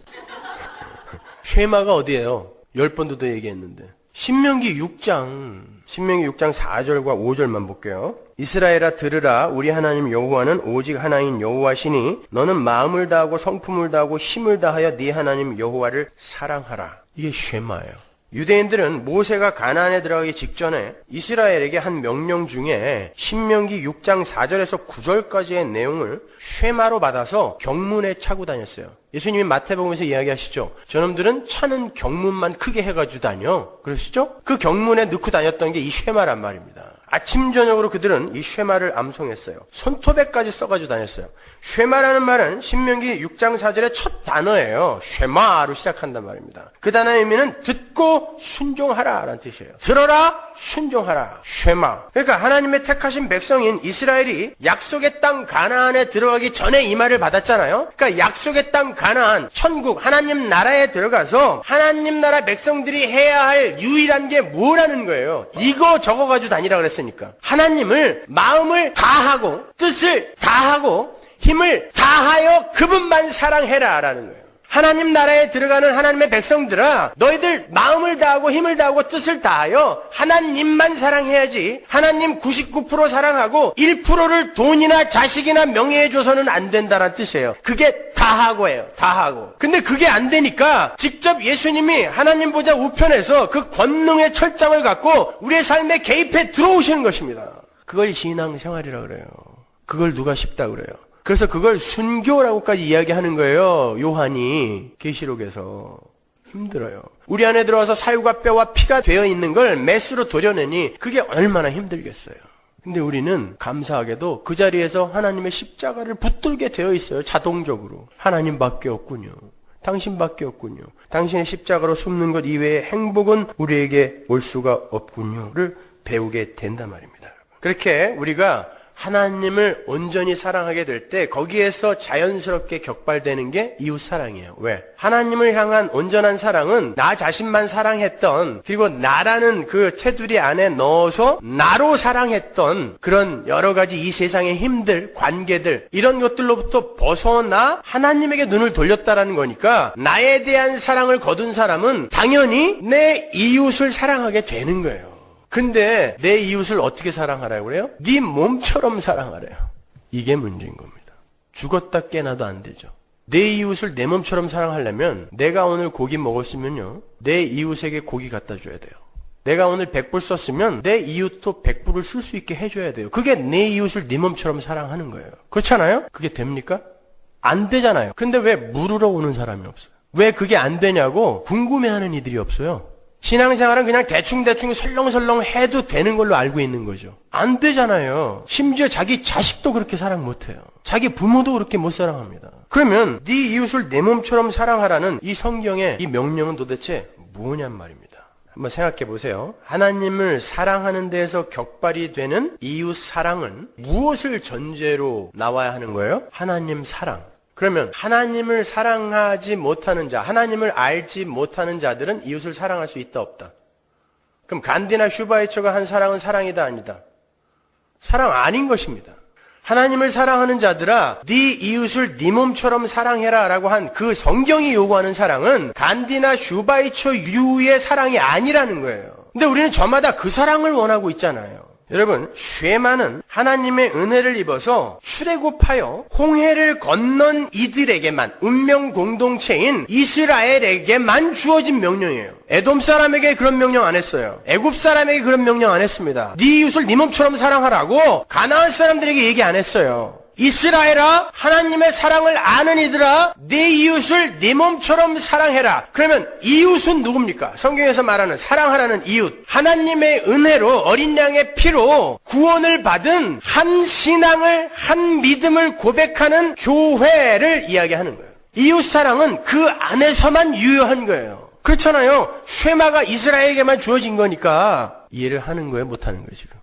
쉐마가 어디예요? 10번도 더 얘기했는데. 신명기 6장 4절과 5절만 볼게요. 이스라엘아 들으라. 우리 하나님 여호와는 오직 하나인 여호와시니 너는 마음을 다하고 성품을 다하고 힘을 다하여 네 하나님 여호와를 사랑하라. 이게 쉐마예요. 유대인들은 모세가 가나안에 들어가기 직전에 이스라엘에게 한 명령 중에 신명기 6장 4절에서 9절까지의 내용을 쉐마로 받아서 경문에 차고 다녔어요. 예수님이 마태복음에서 이야기하시죠. 저놈들은 차는 경문만 크게 해가지고 다녀. 그러시죠? 그 경문에 넣고 다녔던 게 이 쉐마란 말입니다. 아침 저녁으로 그들은 이 쉐마를 암송했어요. 손톱에까지 써가지고 다녔어요. 쉐마라는 말은 신명기 6장 4절의 첫 단어예요. 쉐마로 시작한단 말입니다. 그 단어의 의미는 듣고 순종하라 라는 뜻이에요. 들어라, 순종하라. 쉐마. 그러니까 하나님의 택하신 백성인 이스라엘이 약속의 땅 가나안에 들어가기 전에 이 말을 받았잖아요. 그러니까 약속의 땅 가나안, 천국, 하나님 나라에 들어가서 하나님 나라 백성들이 해야 할 유일한 게 뭐라는 거예요. 이거 적어가지고 다니라 그랬으니까. 하나님을 마음을 다하고 뜻을 다하고 힘을 다하여 그분만 사랑해라 라는 거예요. 하나님 나라에 들어가는 하나님의 백성들아, 너희들 마음을 다하고 힘을 다하고 뜻을 다하여 하나님만 사랑해야지 하나님 99% 사랑하고 1%를 돈이나 자식이나 명예에 줘서는 안 된다는 뜻이에요. 그게 다하고예요. 다하고. 근데 그게 안 되니까 직접 예수님이 하나님 보좌 우편에서 그 권능의 철장을 갖고 우리의 삶에 개입해 들어오시는 것입니다. 그걸 신앙생활이라고 그래요. 그걸 누가 쉽다 그래요. 그래서 그걸 순교라고까지 이야기하는 거예요. 요한이 계시록에서. 힘들어요. 우리 안에 들어와서 살과 뼈와 피가 되어 있는 걸 메스로 도려내니 그게 얼마나 힘들겠어요. 근데 우리는 감사하게도 그 자리에서 하나님의 십자가를 붙들게 되어 있어요. 자동적으로. 하나님밖에 없군요. 당신밖에 없군요. 당신의 십자가로 숨는 것 이외에 행복은 우리에게 올 수가 없군요를 배우게 된단 말입니다. 그렇게 우리가 하나님을 온전히 사랑하게 될 때 거기에서 자연스럽게 격발되는 게 이웃 사랑이에요. 왜? 하나님을 향한 온전한 사랑은 나 자신만 사랑했던, 그리고 나라는 그 테두리 안에 넣어서 나로 사랑했던 그런 여러 가지 이 세상의 힘들, 관계들, 이런 것들로부터 벗어나 하나님에게 눈을 돌렸다라는 거니까 나에 대한 사랑을 거둔 사람은 당연히 내 이웃을 사랑하게 되는 거예요. 근데 내 이웃을 어떻게 사랑하라고 그래요? 네 몸처럼 사랑하래요. 이게 문제인 겁니다. 죽었다 깨나도 안 되죠. 내 이웃을 내 몸처럼 사랑하려면 내가 오늘 고기 먹었으면요, 내 이웃에게 고기 갖다 줘야 돼요. 내가 오늘 100불 썼으면 내 이웃도 100불을 쓸 수 있게 해줘야 돼요. 그게 내 이웃을 네 몸처럼 사랑하는 거예요. 그렇잖아요? 그게 됩니까? 안 되잖아요. 근데 왜 물으러 오는 사람이 없어요? 왜 그게 안 되냐고 궁금해하는 이들이 없어요. 신앙생활은 그냥 대충대충 설렁설렁 해도 되는 걸로 알고 있는 거죠. 안 되잖아요. 심지어 자기 자식도 그렇게 사랑 못해요. 자기 부모도 그렇게 못 사랑합니다. 그러면 네 이웃을 내 몸처럼 사랑하라는 이 성경의 이 명령은 도대체 뭐냔 말입니다. 한번 생각해 보세요. 하나님을 사랑하는 데에서 격발이 되는 이웃 사랑은 무엇을 전제로 나와야 하는 거예요? 하나님 사랑. 그러면 하나님을 사랑하지 못하는 자, 하나님을 알지 못하는 자들은 이웃을 사랑할 수 있다 없다? 그럼 간디나 슈바이처가 한 사랑은 사랑이다 아니다? 사랑 아닌 것입니다. 하나님을 사랑하는 자들아, 네 이웃을 네 몸처럼 사랑해라 라고 한 그 성경이 요구하는 사랑은 간디나 슈바이처 유의 사랑이 아니라는 거예요. 근데 우리는 저마다 그 사랑을 원하고 있잖아요. 여러분, 쉐마는 하나님의 은혜를 입어서 출애굽하여 홍해를 건넌 이들에게만, 운명 공동체인 이스라엘에게만 주어진 명령이에요. 에돔 사람에게 그런 명령 안 했어요. 애굽 사람에게 그런 명령 안 했습니다. 네 이웃을 네 몸처럼 사랑하라고 가나안 사람들에게 얘기 안 했어요. 이스라엘아, 하나님의 사랑을 아는 이들아, 내 이웃을 네 몸처럼 사랑해라. 그러면 이웃은 누굽니까? 성경에서 말하는 사랑하라는 이웃, 하나님의 은혜로 어린 양의 피로 구원을 받은 한 신앙을, 한 믿음을 고백하는 교회를 이야기하는 거예요. 이웃 사랑은 그 안에서만 유효한 거예요. 그렇잖아요. 쉐마가 이스라엘에게만 주어진 거니까 이해를 하는 거예요, 못하는 거예요, 지금?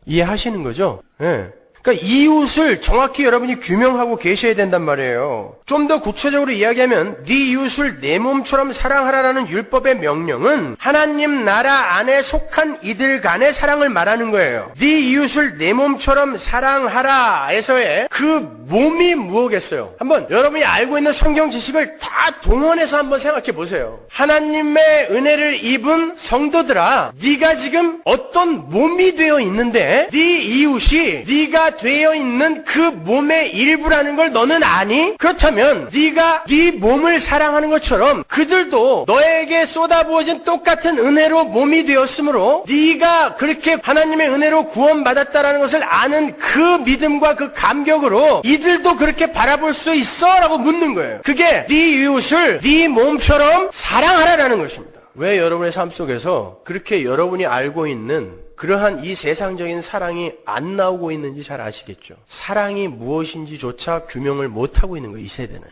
이해하시는 거죠? 예. 그러니까 이웃을 정확히 여러분이 규명하고 계셔야 된단 말이에요. 좀 더 구체적으로 이야기하면 네 이웃을 내 몸처럼 사랑하라라는 율법의 명령은 하나님 나라 안에 속한 이들 간의 사랑을 말하는 거예요. 네 이웃을 내 몸처럼 사랑하라에서의 그 몸이 무엇겠어요? 한번 여러분이 알고 있는 성경 지식을 다 동원해서 한번 생각해 보세요. 하나님의 은혜를 입은 성도들아, 네가 지금 어떤 몸이 되어 있는데 네 이웃이 네가 되어 있는 그 몸의 일부라는 걸 너는 아니? 그렇다면 네가 네 몸을 사랑하는 것처럼 그들도 너에게 쏟아부어진 똑같은 은혜로 몸이 되었으므로 네가 그렇게 하나님의 은혜로 구원받았다라는 것을 아는 그 믿음과 그 감격으로 이들도 그렇게 바라볼 수 있어? 라고 묻는 거예요. 그게 네 이웃을 네 몸처럼 사랑하라라는 것입니다. 왜 여러분의 삶 속에서 그렇게 여러분이 알고 있는 그러한 이 세상적인 사랑이 안 나오고 있는지 잘 아시겠죠? 사랑이 무엇인지조차 규명을 못하고 있는 거예요, 이 세대는요.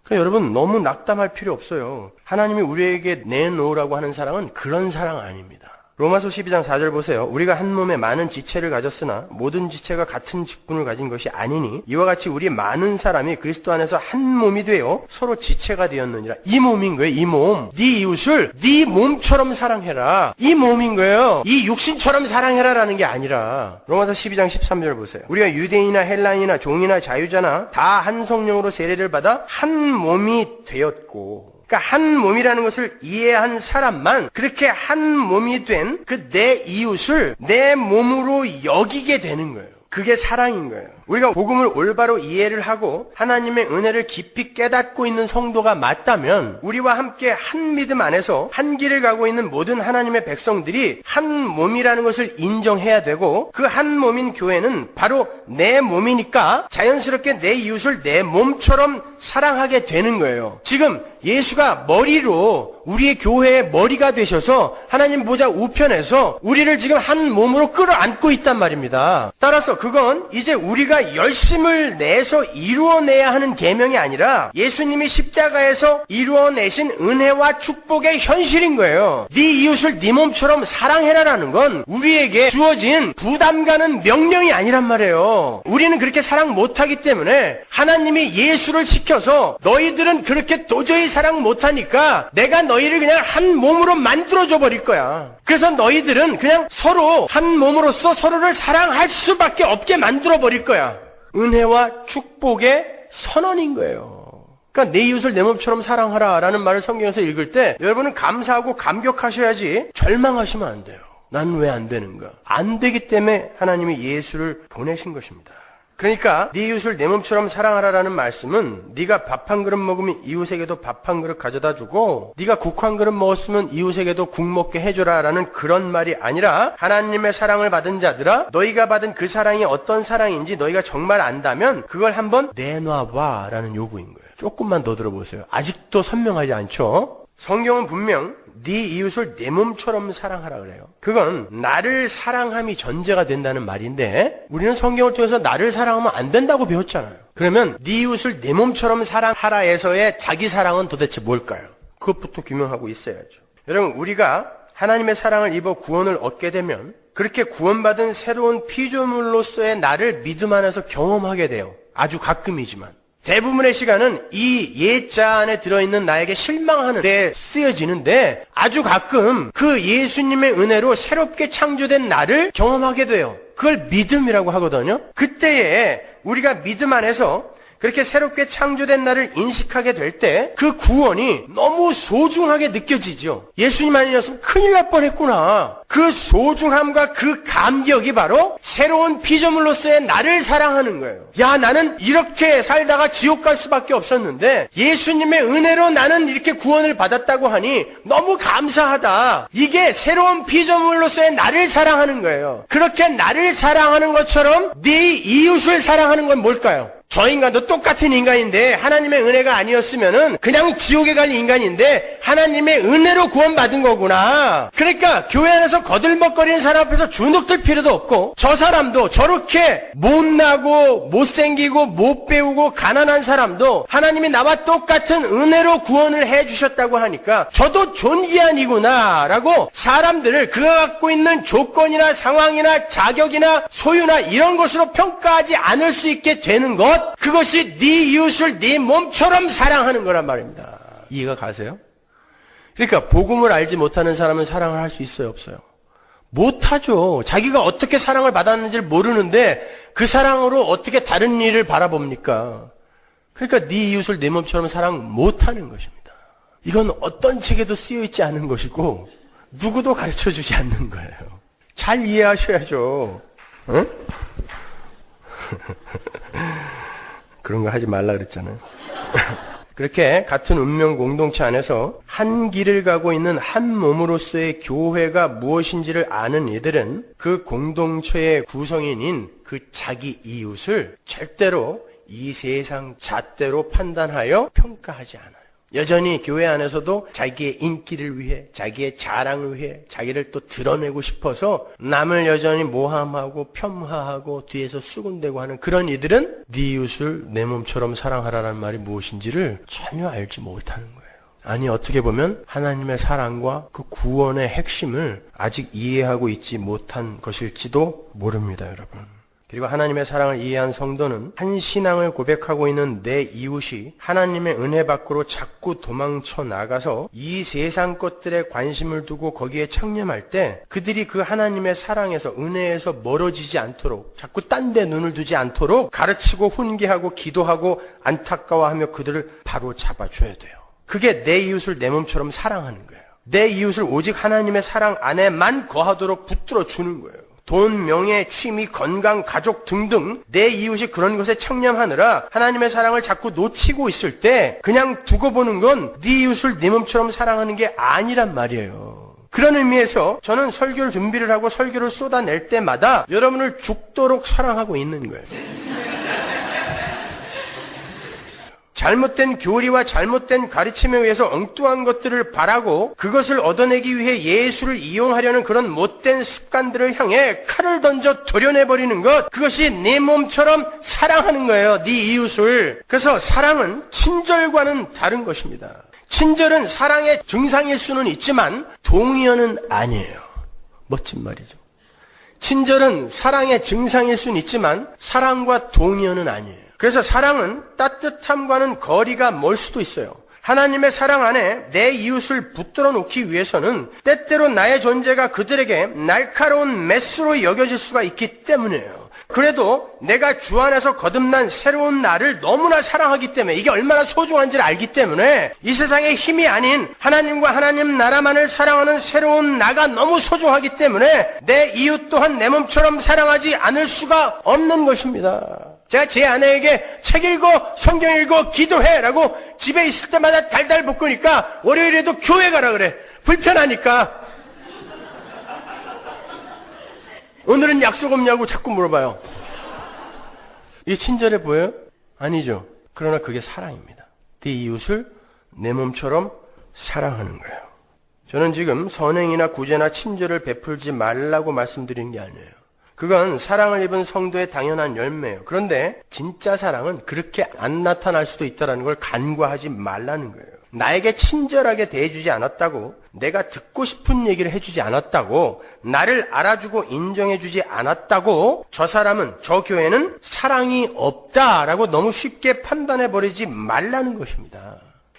그러니까 여러분 너무 낙담할 필요 없어요. 하나님이 우리에게 내놓으라고 하는 사랑은 그런 사랑 아닙니다. 로마서 12장 4절 보세요. 우리가 한 몸에 많은 지체를 가졌으나 모든 지체가 같은 직분을 가진 것이 아니니 이와 같이 우리 많은 사람이 그리스도 안에서 한 몸이 되어 서로 지체가 되었느니라. 이 몸인 거예요. 이 몸. 네 이웃을 네 몸처럼 사랑해라. 이 몸인 거예요. 이 육신처럼 사랑해라라는 게 아니라. 로마서 12장 13절 보세요. 우리가 유대인이나 헬라인이나 종이나 자유자나 다 한 성령으로 세례를 받아 한 몸이 되었고, 그러니까 한 몸이라는 것을 이해한 사람만 그렇게 한 몸이 된 그 내 이웃을 내 몸으로 여기게 되는 거예요. 그게 사랑인 거예요. 우리가 복음을 올바로 이해를 하고 하나님의 은혜를 깊이 깨닫고 있는 성도가 맞다면 우리와 함께 한 믿음 안에서 한 길을 가고 있는 모든 하나님의 백성들이 한 몸이라는 것을 인정해야 되고, 그 한 몸인 교회는 바로 내 몸이니까 자연스럽게 내 이웃을 내 몸처럼 사랑하게 되는 거예요. 지금 예수가 머리로 우리의 교회의 머리가 되셔서 하나님 보좌 우편에서 우리를 지금 한 몸으로 끌어안고 있단 말입니다. 따라서 그건 이제 우리가 열심을 내서 이루어내야 하는 계명이 아니라 예수님이 십자가에서 이루어내신 은혜와 축복의 현실인 거예요. 네 이웃을 네 몸처럼 사랑해라라는 건 우리에게 주어진 부담 가는 명령이 아니란 말이에요. 우리는 그렇게 사랑 못하기 때문에 하나님이 예수를 시켜서 너희들은 그렇게 도저히 사랑 못하니까 내가 너희를 그냥 한 몸으로 만들어줘 버릴 거야. 그래서 너희들은 그냥 서로 한 몸으로서 서로를 사랑할 수밖에 없게 만들어 버릴 거야. 은혜와 축복의 선언인 거예요. 그러니까 내 이웃을 내 몸처럼 사랑하라 라는 말을 성경에서 읽을 때 여러분은 감사하고 감격하셔야지 절망하시면 안 돼요. 난 왜 안 되는가? 안 되기 때문에 하나님이 예수를 보내신 것입니다. 그러니까 네 이웃을 내 몸처럼 사랑하라라는 말씀은 네가 밥 한 그릇 먹으면 이웃에게도 밥 한 그릇 가져다 주고 네가 국 한 그릇 먹었으면 이웃에게도 국 먹게 해줘라라는 그런 말이 아니라, 하나님의 사랑을 받은 자들아, 너희가 받은 그 사랑이 어떤 사랑인지 너희가 정말 안다면 그걸 한번 내놔봐 라는 요구인 거예요. 조금만 더 들어보세요. 아직도 선명하지 않죠? 성경은 분명 네 이웃을 내 몸처럼 사랑하라 그래요. 그건 나를 사랑함이 전제가 된다는 말인데 우리는 성경을 통해서 나를 사랑하면 안 된다고 배웠잖아요. 그러면 네 이웃을 내 몸처럼 사랑하라에서의 자기 사랑은 도대체 뭘까요? 그것부터 규명하고 있어야죠. 여러분, 우리가 하나님의 사랑을 입어 구원을 얻게 되면 그렇게 구원받은 새로운 피조물로서의 나를 믿음 안에서 경험하게 돼요. 아주 가끔이지만. 대부분의 시간은 이 예자 안에 들어있는 나에게 실망하는 데 쓰여지는데 아주 가끔 그 예수님의 은혜로 새롭게 창조된 나를 경험하게 돼요. 그걸 믿음이라고 하거든요. 그때에 우리가 믿음 안에서 그렇게 새롭게 창조된 나를 인식하게 될 때 그 구원이 너무 소중하게 느껴지죠. 예수님 아니었으면 큰일 날 뻔했구나. 그 소중함과 그 감격이 바로 새로운 피조물로서의 나를 사랑하는 거예요. 야, 나는 이렇게 살다가 지옥 갈 수밖에 없었는데 예수님의 은혜로 나는 이렇게 구원을 받았다고 하니 너무 감사하다. 이게 새로운 피조물로서의 나를 사랑하는 거예요. 그렇게 나를 사랑하는 것처럼 네 이웃을 사랑하는 건 뭘까요? 저 인간도 똑같은 인간인데 하나님의 은혜가 아니었으면은 그냥 지옥에 갈 인간인데 하나님의 은혜로 구원받은 거구나. 그러니까 교회 안에서 거들먹거리는 사람 앞에서 주눅들 필요도 없고 저 사람도 저렇게 못나고 못생기고 못 배우고 가난한 사람도 하나님이 나와 똑같은 은혜로 구원을 해주셨다고 하니까 저도 존귀한이구나 라고 사람들을 그가 갖고 있는 조건이나 상황이나 자격이나 소유나 이런 것으로 평가하지 않을 수 있게 되는 것, 그것이 네 이웃을 네 몸처럼 사랑하는 거란 말입니다. 이해가 가세요? 그러니까 복음을 알지 못하는 사람은 사랑을 할 수 있어요, 없어요? 못하죠. 자기가 어떻게 사랑을 받았는지를 모르는데 그 사랑으로 어떻게 다른 일을 바라봅니까? 그러니까 네 이웃을 내 몸처럼 사랑 못하는 것입니다. 이건 어떤 책에도 쓰여있지 않은 것이고 누구도 가르쳐주지 않는 거예요. 잘 이해하셔야죠. 응? 그런 거 하지 말라 그랬잖아요. 그렇게 같은 운명 공동체 안에서 한 길을 가고 있는 한 몸으로서의 교회가 무엇인지를 아는 이들은 그 공동체의 구성인인 그 자기 이웃을 절대로 이 세상 잣대로 판단하여 평가하지 않아요. 여전히 교회 안에서도 자기의 인기를 위해, 자기의 자랑을 위해, 자기를 또 드러내고 싶어서 남을 여전히 모함하고 폄하하고 뒤에서 수군대고 하는 그런 이들은 네 이웃을 내 몸처럼 사랑하라는 말이 무엇인지를 전혀 알지 못하는 거예요. 아니, 어떻게 보면 하나님의 사랑과 그 구원의 핵심을 아직 이해하고 있지 못한 것일지도 모릅니다, 여러분. 그리고 하나님의 사랑을 이해한 성도는 한 신앙을 고백하고 있는 내 이웃이 하나님의 은혜 밖으로 자꾸 도망쳐 나가서 이 세상 것들에 관심을 두고 거기에 청렴할 때 그들이 그 하나님의 사랑에서, 은혜에서 멀어지지 않도록, 자꾸 딴 데 눈을 두지 않도록 가르치고 훈계하고 기도하고 안타까워하며 그들을 바로 잡아줘야 돼요. 그게 내 이웃을 내 몸처럼 사랑하는 거예요. 내 이웃을 오직 하나님의 사랑 안에만 거하도록 붙들어 주는 거예요. 돈, 명예, 취미, 건강, 가족 등등 내 이웃이 그런 것에 청렴하느라 하나님의 사랑을 자꾸 놓치고 있을 때 그냥 두고 보는 건 네 이웃을 네 몸처럼 사랑하는 게 아니란 말이에요. 그런 의미에서 저는 설교를 준비를 하고 설교를 쏟아낼 때마다 여러분을 죽도록 사랑하고 있는 거예요. 잘못된 교리와 잘못된 가르침에 의해서 엉뚱한 것들을 바라고 그것을 얻어내기 위해 예수를 이용하려는 그런 못된 습관들을 향해 칼을 던져 도려내버리는 것, 그것이 네 몸처럼 사랑하는 거예요, 네 이웃을. 그래서 사랑은 친절과는 다른 것입니다. 친절은 사랑의 증상일 수는 있지만 동의어는 아니에요. 멋진 말이죠. 친절은 사랑의 증상일 수는 있지만 사랑과 동의어는 아니에요. 그래서 사랑은 따뜻함과는 거리가 멀 수도 있어요. 하나님의 사랑 안에 내 이웃을 붙들어 놓기 위해서는 때때로 나의 존재가 그들에게 날카로운 메스로 여겨질 수가 있기 때문이에요. 그래도 내가 주 안에서 거듭난 새로운 나를 너무나 사랑하기 때문에, 이게 얼마나 소중한지를 알기 때문에 이 세상의 힘이 아닌 하나님과 하나님 나라만을 사랑하는 새로운 나가 너무 소중하기 때문에 내 이웃 또한 내 몸처럼 사랑하지 않을 수가 없는 것입니다. 제가 제 아내에게 책 읽어, 성경 읽어, 기도해라고 집에 있을 때마다 달달 볶으니까 월요일에도 교회 가라 그래. 불편하니까. 오늘은 약속 없냐고 자꾸 물어봐요. 이게 친절해 보여요? 아니죠. 그러나 그게 사랑입니다. 네 이웃을 내 몸처럼 사랑하는 거예요. 저는 지금 선행이나 구제나 친절을 베풀지 말라고 말씀드리는 게 아니에요. 그건 사랑을 입은 성도의 당연한 열매예요. 그런데 진짜 사랑은 그렇게 안 나타날 수도 있다는 걸 간과하지 말라는 거예요. 나에게 친절하게 대해주지 않았다고, 내가 듣고 싶은 얘기를 해주지 않았다고, 나를 알아주고 인정해주지 않았다고 저 사람은, 저 교회는 사랑이 없다라고 너무 쉽게 판단해버리지 말라는 것입니다.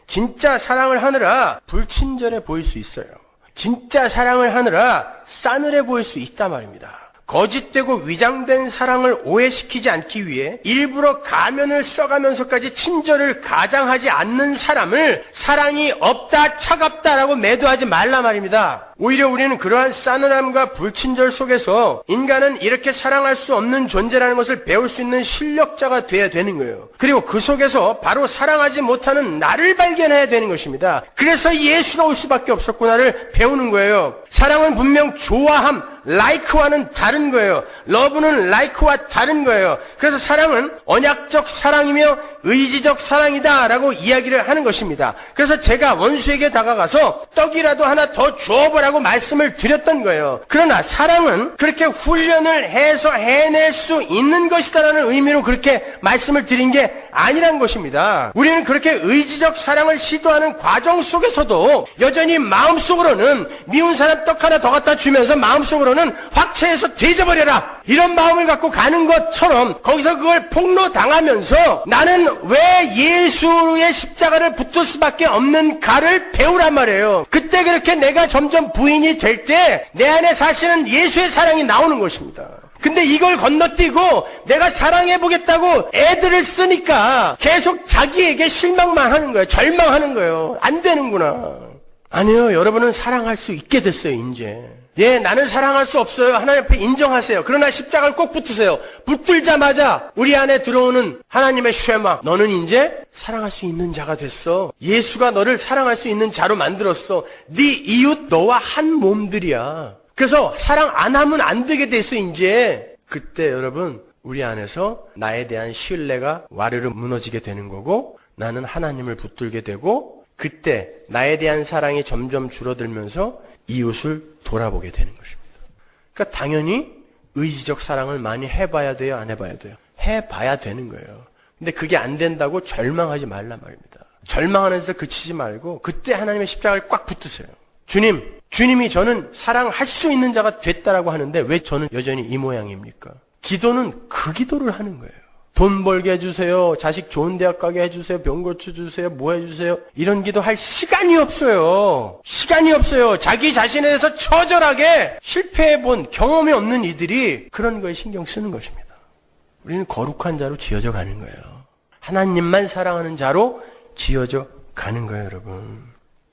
진짜 사랑을 하느라 불친절해 보일 수 있어요. 진짜 사랑을 하느라 싸늘해 보일 수 있단 말입니다. 거짓되고 위장된 사랑을 오해시키지 않기 위해 일부러 가면을 써가면서까지 친절을 가장하지 않는 사람을 사랑이 없다, 차갑다라고 매도하지 말라 말입니다. 오히려 우리는 그러한 싸늘함과 불친절 속에서 인간은 이렇게 사랑할 수 없는 존재라는 것을 배울 수 있는 실력자가 돼야 되는 거예요. 그리고 그 속에서 바로 사랑하지 못하는 나를 발견해야 되는 것입니다. 그래서 예수가 올 수밖에 없었구나를 배우는 거예요. 사랑은 분명 좋아함, like와는 다른 거예요. love는 like와 다른 거예요. 그래서 사랑은 언약적 사랑이며 의지적 사랑이다 라고 이야기를 하는 것입니다. 그래서 제가 원수에게 다가가서 떡이라도 하나 더 주어보라고 말씀을 드렸던 거예요. 그러나 사랑은 그렇게 훈련을 해서 해낼 수 있는 것이다라는 의미로 그렇게 말씀을 드린 게 아니란 것입니다. 우리는 그렇게 의지적 사랑을 시도하는 과정 속에서도 여전히 마음속으로는 미운 사람 떡 하나 더 갖다 주면서 마음속으로는 확체해서 뒤져버려라 이런 마음을 갖고 가는 것처럼 거기서 그걸 폭로당하면서 나는 왜 예수의 십자가를 붙을 수밖에 없는가를 배우란 말이에요. 그때 그렇게 내가 점점 부인이 될 때 내 안에 사실은 예수의 사랑이 나오는 것입니다. 근데 이걸 건너뛰고 내가 사랑해보겠다고 애들을 쓰니까 계속 자기에게 실망만 하는 거예요. 절망하는 거예요. 안 되는구나. 아니요, 여러분은 사랑할 수 있게 됐어요, 이제. 예, 나는 사랑할 수 없어요. 하나님 앞에 인정하세요. 그러나 십자가를 꼭 붙으세요. 붙들자마자 우리 안에 들어오는 하나님의 쉐마, 너는 이제 사랑할 수 있는 자가 됐어. 예수가 너를 사랑할 수 있는 자로 만들었어. 네 이웃 너와 한 몸들이야. 그래서 사랑 안 하면 안 되게 됐어, 이제. 그때 여러분, 우리 안에서 나에 대한 신뢰가 와르르 무너지게 되는 거고, 나는 하나님을 붙들게 되고, 그때 나에 대한 사랑이 점점 줄어들면서 이웃을 돌아보게 되는 것입니다. 그러니까 당연히 의지적 사랑을 많이 해봐야 돼요, 안 해봐야 돼요? 해봐야 되는 거예요. 근데 그게 안 된다고 절망하지 말란 말입니다. 절망하는 데서 그치지 말고 그때 하나님의 십자가를 꽉 붙으세요. 주님이 저는 사랑할 수 있는 자가 됐다라고 하는데 왜 저는 여전히 이 모양입니까? 기도는 그 기도를 하는 거예요. 돈 벌게 해주세요. 자식 좋은 대학 가게 해주세요. 병 고쳐주세요. 뭐 해주세요. 이런 기도 할 시간이 없어요. 시간이 없어요. 자기 자신에 대해서 처절하게 실패해본 경험이 없는 이들이 그런 거에 신경 쓰는 것입니다. 우리는 거룩한 자로 지어져 가는 거예요. 하나님만 사랑하는 자로 지어져 가는 거예요, 여러분.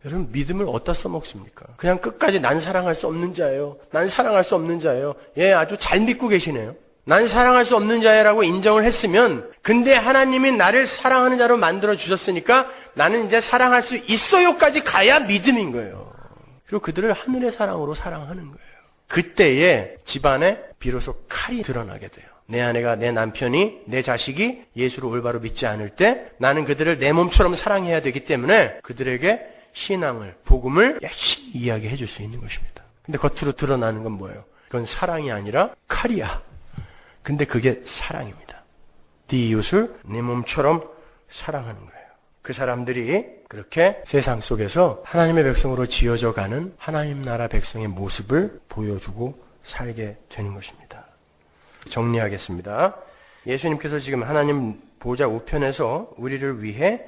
여러분, 믿음을 어디다 써먹습니까? 그냥 끝까지 난 사랑할 수 없는 자예요. 난 사랑할 수 없는 자예요. 예, 아주 잘 믿고 계시네요. 난 사랑할 수 없는 자라고 인정을 했으면 근데 하나님이 나를 사랑하는 자로 만들어 주셨으니까 나는 이제 사랑할 수 있어요까지 가야 믿음인 거예요. 그리고 그들을 하늘의 사랑으로 사랑하는 거예요. 그때에 집안에 비로소 칼이 드러나게 돼요. 내 아내가, 내 남편이, 내 자식이 예수를 올바로 믿지 않을 때 나는 그들을 내 몸처럼 사랑해야 되기 때문에 그들에게 신앙을, 복음을 열심히 이야기해 줄 수 있는 것입니다. 근데 겉으로 드러나는 건 뭐예요? 그건 사랑이 아니라 칼이야. 근데 그게 사랑입니다. 네 이웃을 네 몸처럼 사랑하는 거예요. 그 사람들이 그렇게 세상 속에서 하나님의 백성으로 지어져 가는 하나님 나라 백성의 모습을 보여주고 살게 되는 것입니다. 정리하겠습니다. 예수님께서 지금 하나님 보좌 우편에서 우리를 위해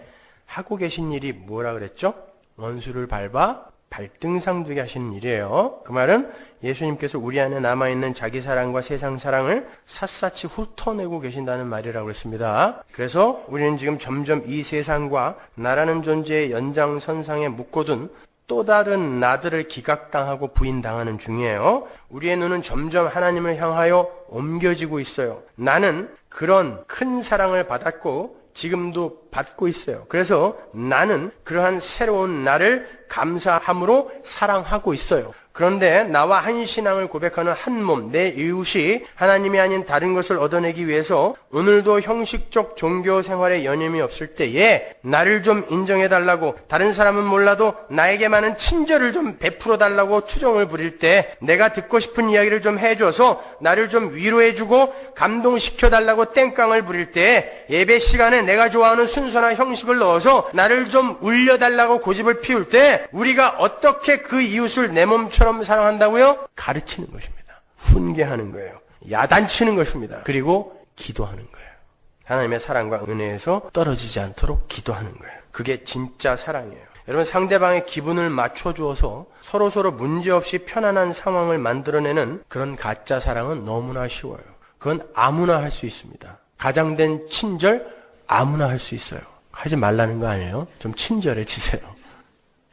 하고 계신 일이 뭐라 그랬죠? 원수를 밟아 발등상 두게 하시는 일이에요. 그 말은 예수님께서 우리 안에 남아있는 자기 사랑과 세상 사랑을 샅샅이 훑어내고 계신다는 말이라고 했습니다. 그래서 우리는 지금 점점 이 세상과 나라는 존재의 연장선상에 묶어둔 또 다른 나들을 기각당하고 부인당하는 중이에요. 우리의 눈은 점점 하나님을 향하여 옮겨지고 있어요. 나는 그런 큰 사랑을 받았고 지금도 받고 있어요. 그래서 나는 그러한 새로운 나를 감사함으로 사랑하고 있어요. 그런데 나와 한 신앙을 고백하는 한 몸, 내 이웃이 하나님이 아닌 다른 것을 얻어내기 위해서 오늘도 형식적 종교 생활에 여념이 없을 때에 나를 좀 인정해달라고, 다른 사람은 몰라도 나에게만은 친절을 좀 베풀어달라고 투정을 부릴 때, 내가 듣고 싶은 이야기를 좀 해줘서 나를 좀 위로해주고 감동시켜달라고 땡깡을 부릴 때, 예배 시간에 내가 좋아하는 순서나 형식을 넣어서 나를 좀 울려달라고 고집을 피울 때, 우리가 어떻게 그 이웃을 내 몸처럼 사랑한다고요? 가르치는 것입니다. 훈계하는 거예요. 야단치는 것입니다. 그리고 기도하는 거예요. 하나님의 사랑과 은혜에서 떨어지지 않도록 기도하는 거예요. 그게 진짜 사랑이에요. 여러분, 상대방의 기분을 맞춰주어서 서로서로 문제없이 편안한 상황을 만들어내는 그런 가짜 사랑은 너무나 쉬워요. 그건 아무나 할 수 있습니다. 가장된 친절 아무나 할 수 있어요. 하지 말라는 거 아니에요? 좀 친절해지세요.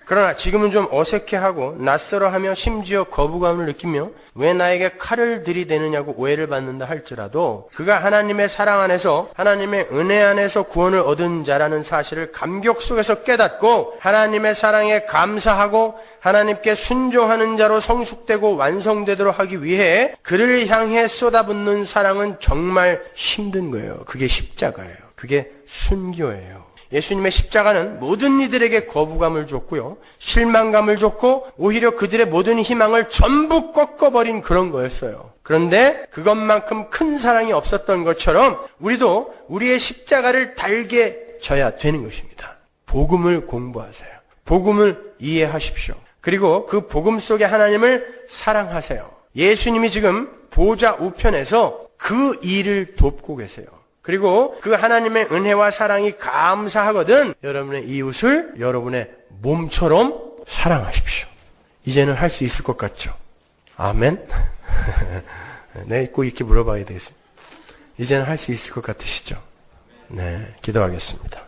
그러나 지금은 좀 어색해하고 낯설어하며 심지어 거부감을 느끼며 왜 나에게 칼을 들이대느냐고 오해를 받는다 할지라도 그가 하나님의 사랑 안에서, 하나님의 은혜 안에서 구원을 얻은 자라는 사실을 감격 속에서 깨닫고 하나님의 사랑에 감사하고 하나님께 순종하는 자로 성숙되고 완성되도록 하기 위해 그를 향해 쏟아붓는 사랑은 정말 힘든 거예요. 그게 십자가예요. 그게 순교예요. 예수님의 십자가는 모든 이들에게 거부감을 줬고요, 실망감을 줬고 오히려 그들의 모든 희망을 전부 꺾어버린 그런 거였어요. 그런데 그것만큼 큰 사랑이 없었던 것처럼 우리도 우리의 십자가를 달게 져야 되는 것입니다. 복음을 공부하세요. 복음을 이해하십시오. 그리고 그 복음 속에 하나님을 사랑하세요. 예수님이 지금 보좌 우편에서 그 일을 돕고 계세요. 그리고 그 하나님의 은혜와 사랑이 감사하거든 여러분의 이웃을 여러분의 몸처럼 사랑하십시오. 이제는 할 수 있을 것 같죠? 아멘? 네, 꼭 이렇게 물어봐야 되겠습니다. 이제는 할 수 있을 것 같으시죠? 네, 기도하겠습니다.